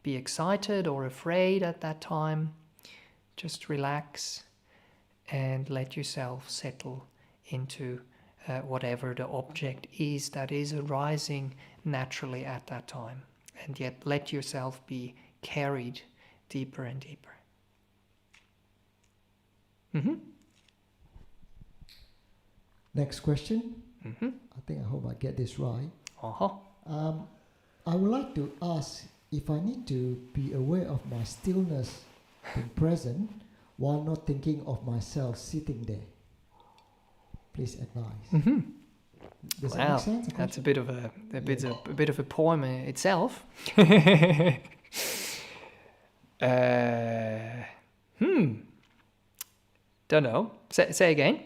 Speaker 1: be excited or afraid at that time. Just relax and let yourself settle into whatever the object is that is arising naturally at that time. And yet let yourself be carried deeper and deeper.
Speaker 2: Next question. I hope I get this right. I would like to ask if I need to be aware of my stillness being present while not thinking of myself sitting there. Please advise. Does that make sense?
Speaker 1: That's a bit of a poem in itself. Don't know. Say again.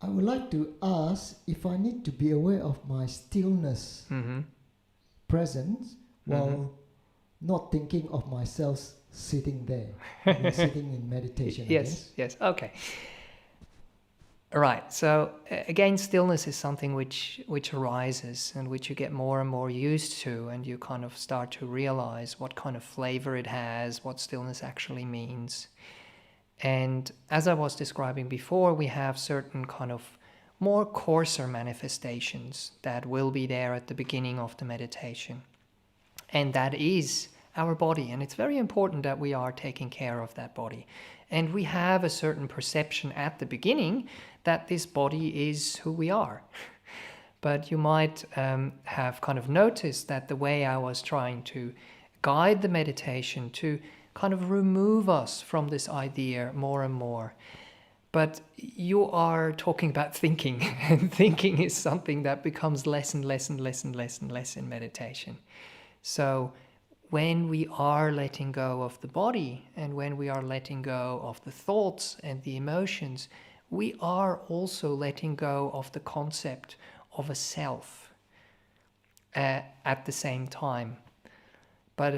Speaker 2: I would like to ask if I need to be aware of my stillness presence while not thinking of myself sitting there, sitting in meditation.
Speaker 1: Yes, okay. Right, so again, stillness is something which arises and which you get more and more used to, and you kind of start to realize what kind of flavor it has, what stillness actually means. And as I was describing before, we have certain kind of more coarser manifestations that will be there at the beginning of the meditation. And that is our body. And it's very important that we are taking care of that body. And we have a certain perception at the beginning that this body is who we are. But you might have kind of noticed that the way I was trying to guide the meditation to kind of remove us from this idea more and more. But you are talking about thinking, and thinking is something that becomes less and less and less and less and less in meditation. So when we are letting go of the body and when we are letting go of the thoughts and the emotions, we are also letting go of the concept of a self at the same time. But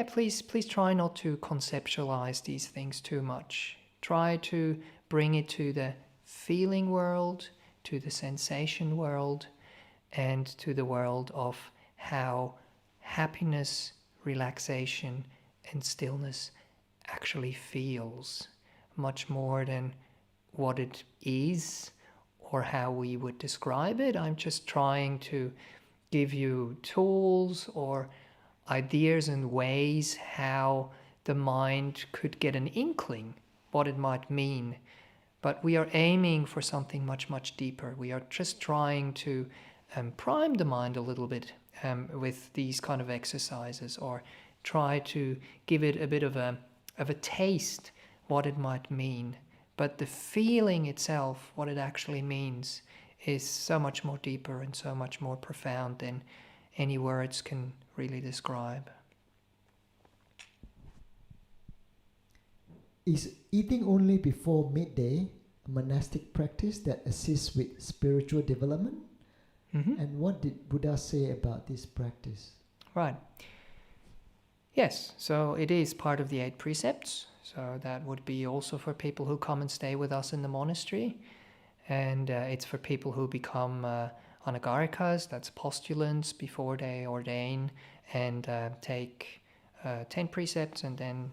Speaker 1: please try not to conceptualize these things too much. Try to bring it to the feeling world, to the sensation world, and to the world of how happiness, relaxation, and stillness actually feels, much more than what it is or how we would describe it. I'm just trying to give you tools or ideas and ways how the mind could get an inkling what it might mean. But we are aiming for something much, much deeper. We are just trying to prime the mind a little bit with these kind of exercises, or try to give it a bit of a taste what it might mean. But the feeling itself, what it actually means, is so much more deeper and so much more profound than any words can really describe.
Speaker 2: Is eating only before midday a monastic practice that assists with spiritual development? And what did Buddha say about this practice?
Speaker 1: Right. Yes, so it is part of the 8 precepts. So that would be also for people who come and stay with us in the monastery. And it's for people who become anagarikas, that's postulants, before they ordain and take 10 precepts and then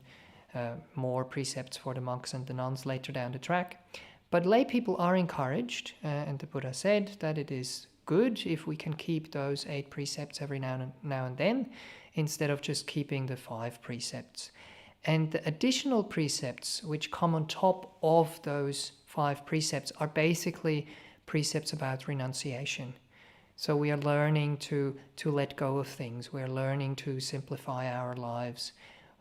Speaker 1: more precepts for the monks and the nuns later down the track. But lay people are encouraged, and the Buddha said that it is good if we can keep those 8 precepts every now and then, instead of just keeping the 5 precepts. And the additional precepts which come on top of those 5 precepts are basically precepts about renunciation. So we are learning to let go of things. We are learning to simplify our lives.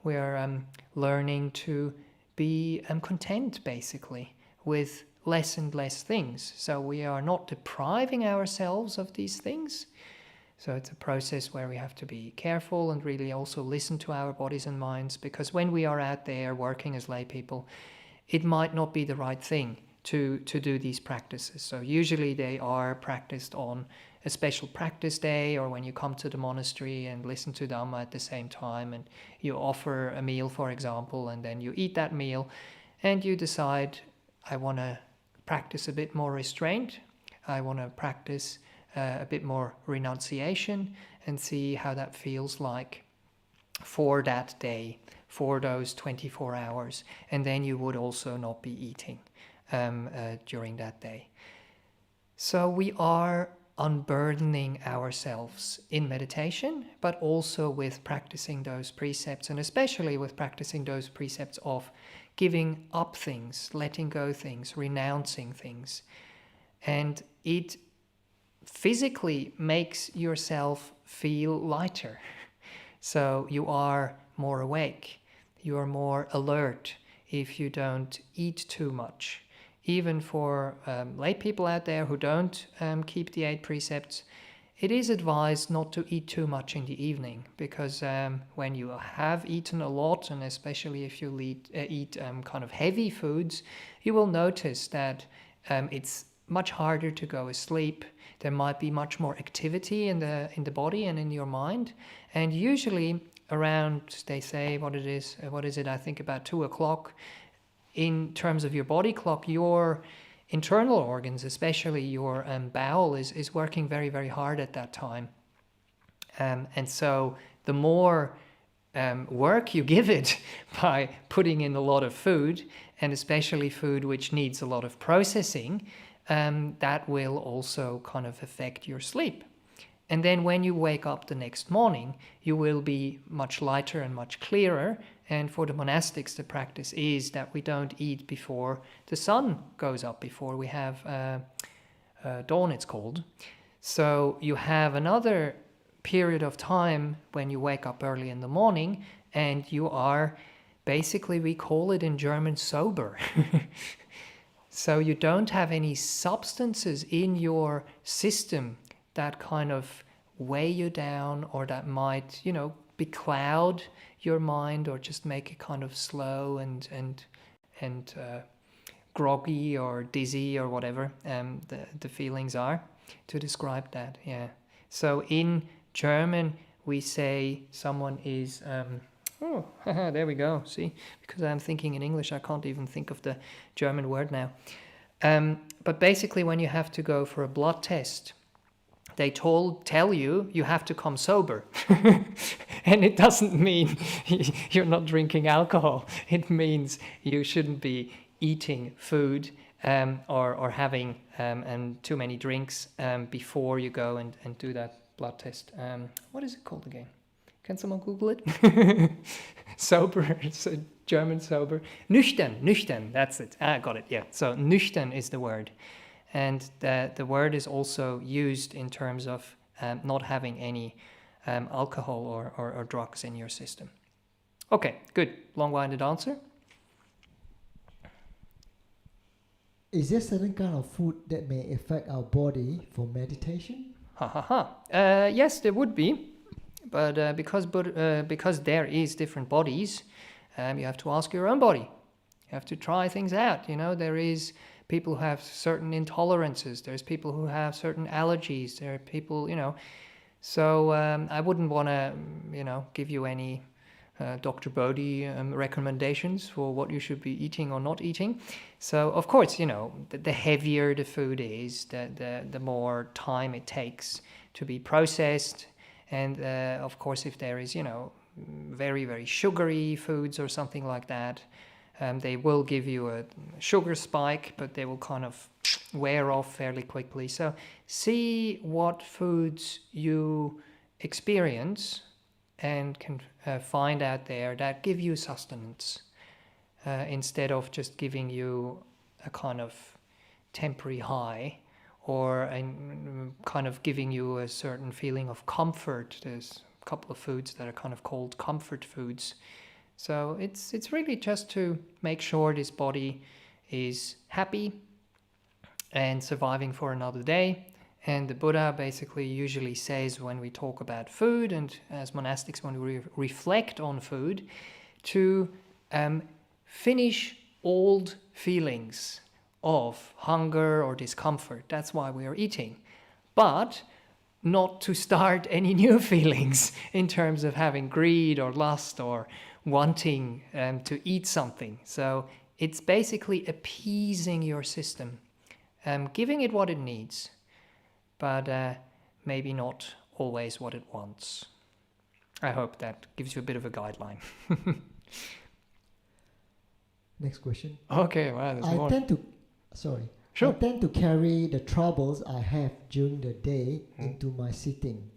Speaker 1: We are learning to be content, basically, with less and less things. So we are not depriving ourselves of these things. So it's a process where we have to be careful and really also listen to our bodies and minds, because when we are out there working as lay people, it might not be the right thing to do these practices. So usually they are practiced on a special practice day, or when you come to the monastery and listen to Dhamma at the same time, and you offer a meal, for example, and then you eat that meal, and you decide, I want to practice a bit more restraint, I want to practice a bit more renunciation, and see how that feels like for that day, for those 24 hours. And then you would also not be eating during that day. So we are unburdening ourselves in meditation, but also with practicing those precepts, and especially with practicing those precepts of giving up things, letting go things, renouncing things. And it physically makes yourself feel lighter. So you are more awake, you are more alert if you don't eat too much. Even for lay people out there who don't keep the 8 precepts, it is advised not to eat too much in the evening, because when you have eaten a lot, and especially if you eat kind of heavy foods, you will notice that it's much harder to go asleep. There might be much more activity in the body and in your mind, and usually around, they say, what is it, I think about 2 o'clock, in terms of your body clock, your internal organs, especially your bowel, is working very, very hard at that time. And so the more work you give it by putting in a lot of food, and especially food which needs a lot of processing, that will also kind of affect your sleep. And then when you wake up the next morning, you will be much lighter and much clearer. And for the monastics, the practice is that we don't eat before the sun goes up, before we have dawn, it's called. So you have another period of time when you wake up early in the morning, and you are basically, we call it in German, sober. So you don't have any substances in your system that kind of weigh you down, or that might, becloud your mind, or just make it kind of slow and groggy or dizzy, or whatever the feelings are to describe that. Yeah. So in German we say someone is there we go. See, because I'm thinking in English, I can't even think of the German word now. But basically, when you have to go for a blood test, they tell you have to come sober. And it doesn't mean you're not drinking alcohol. It means you shouldn't be eating food or having too many drinks before you go and do that blood test. What is it called again? Can someone Google it? Sober, it's a German sober. Nüchtern, that's it. Got it, yeah. So nüchtern is the word. And the word is also used in terms of not having any alcohol or drugs in your system. Okay, good. Long-winded answer.
Speaker 2: Is there certain kind of food that may affect our body for meditation?
Speaker 1: Yes, there would be. But because there is different bodies, you have to ask your own body. You have to try things out. There is people who have certain intolerances. There's people who have certain allergies. There are people, So I wouldn't want to, give you any Dr. Bodhi recommendations for what you should be eating or not eating. So of course, the heavier the food is, the more time it takes to be processed. And of course, if there is, very, very sugary foods or something like that, they will give you a sugar spike, but they will kind of wear off fairly quickly. So see what foods you experience and can find out there that give you sustenance, instead of just giving you a kind of temporary high, or kind of giving you a certain feeling of comfort. There's a couple of foods that are kind of called comfort foods. So it's really just to make sure this body is happy and surviving for another day. And the Buddha basically usually says, when we talk about food, and as monastics when we reflect on food, to finish old feelings of hunger or discomfort. That's why we are eating. But not to start any new feelings in terms of having greed or lust or wanting to eat something. So it's basically appeasing your system, giving it what it needs, but maybe not always what it wants. I hope that gives you a bit of a guideline.
Speaker 2: Next question.
Speaker 1: Okay, wow, there's more.
Speaker 2: I tend to carry the troubles I have during the day into my sitting.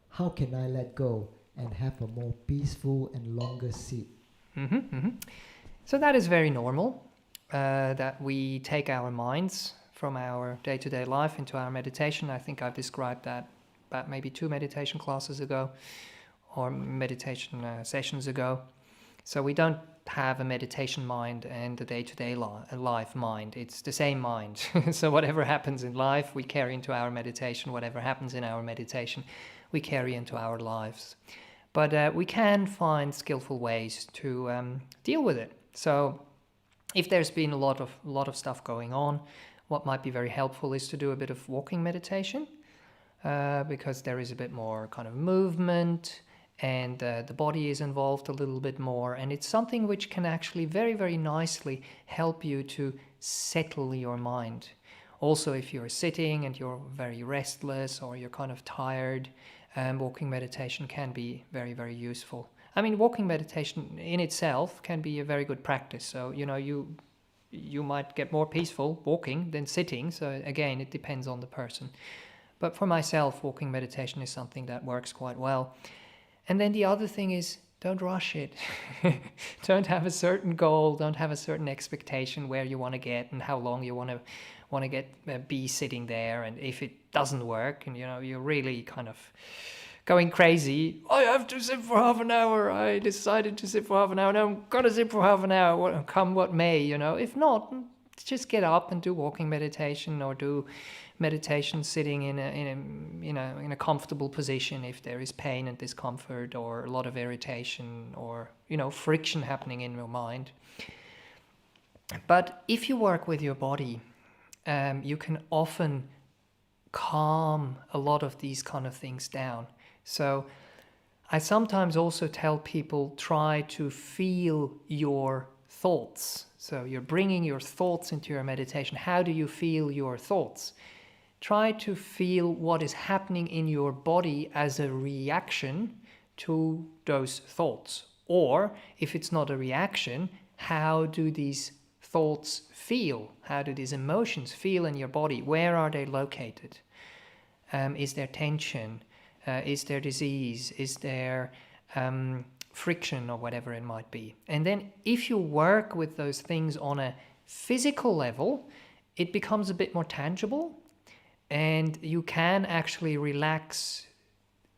Speaker 2: How can I let go and have a more peaceful and longer sit?
Speaker 1: So that is very normal, that we take our minds from our day-to-day life into our meditation. I think I've described that about maybe 2 meditation classes ago or meditation sessions ago. So we don't have a meditation mind and a day-to-day life mind. It's the same mind. So whatever happens in life, we carry into our meditation. Whatever happens in our meditation, we carry into our lives. But we can find skillful ways to deal with it. So if there's been a lot of stuff going on, what might be very helpful is to do a bit of walking meditation, because there is a bit more kind of movement, and the body is involved a little bit more, and it's something which can actually very, very nicely help you to settle your mind. Also, if you're sitting and you're very restless or you're kind of tired, walking meditation can be very, very useful. I mean, walking meditation in itself can be a very good practice. So, you might get more peaceful walking than sitting. So again, it depends on the person. But for myself, walking meditation is something that works quite well. And then the other thing is, don't rush it. Don't have a certain goal, don't have a certain expectation where you want to get and how long you want to get be sitting there. And if it doesn't work and you're really kind of going crazy, I have to sit for half an hour, I decided to sit for half an hour, now I'm gonna sit for half an hour, come what may. If not, just get up and do walking meditation, or do meditation sitting in a comfortable position if there is pain and discomfort or a lot of irritation or friction happening in your mind. But if you work with your body, you can often calm a lot of these kind of things down. So I sometimes also tell people, try to feel your thoughts. So you're bringing your thoughts into your meditation. How do you feel your thoughts? Try to feel what is happening in your body as a reaction to those thoughts. Or if it's not a reaction, how do these thoughts feel? How do these emotions feel in your body? Where are they located? Is there tension? Is there disease? Is there friction or whatever it might be? And then if you work with those things on a physical level, it becomes a bit more tangible, and you can actually relax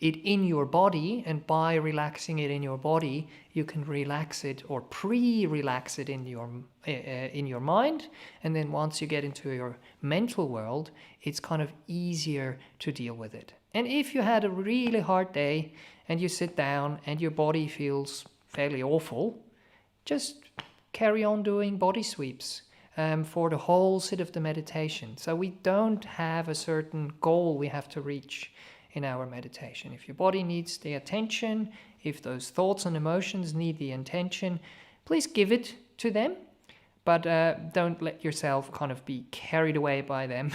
Speaker 1: it in your body, and by relaxing it in your body, you can relax it or pre-relax it in your mind, and then once you get into your mental world, it's kind of easier to deal with it. And if you had a really hard day and you sit down and your body feels fairly awful, just carry on doing body sweeps for the whole sit of the meditation. So we don't have a certain goal we have to reach in our meditation. If your body needs the attention, if those thoughts and emotions need the attention, please give it to them, but don't let yourself kind of be carried away by them.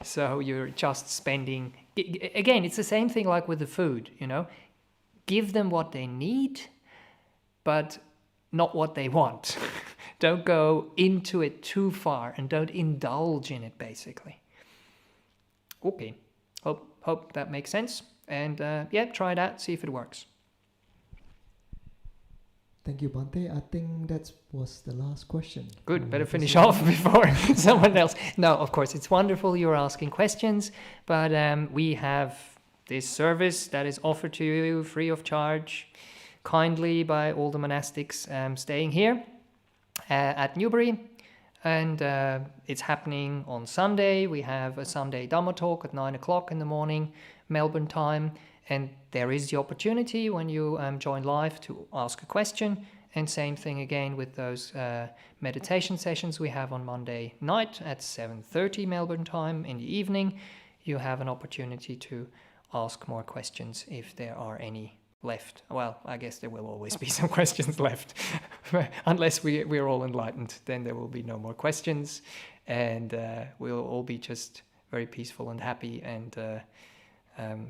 Speaker 1: So you're just spending... Again, it's the same thing like with the food, Give them what they need, but not what they want. Don't go into it too far and don't indulge in it, basically. Okay, hope that makes sense. And try that, see if it works.
Speaker 2: Thank you, Bhante. I think that was the last question.
Speaker 1: Good, better finish off before someone else. No, of course, it's wonderful you're asking questions, but we have this service that is offered to you free of charge, kindly by all the monastics staying here at Newbury. And it's happening on Sunday. We have a Sunday Dhamma talk at 9 o'clock in the morning, Melbourne time. And there is the opportunity when you join live to ask a question. And same thing again with those meditation sessions we have on Monday night at 7:30 Melbourne time in the evening. you have an opportunity to ask more questions if there are any left. Well, I guess there will always be some questions left. Unless we're all enlightened, then there will be no more questions, and we'll all be just very peaceful and happy, and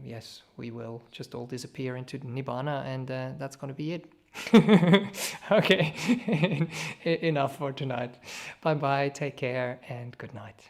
Speaker 1: yes, we will just all disappear into Nibbana, and that's going to be it. Okay, enough for tonight. Bye-bye, take care, and good night.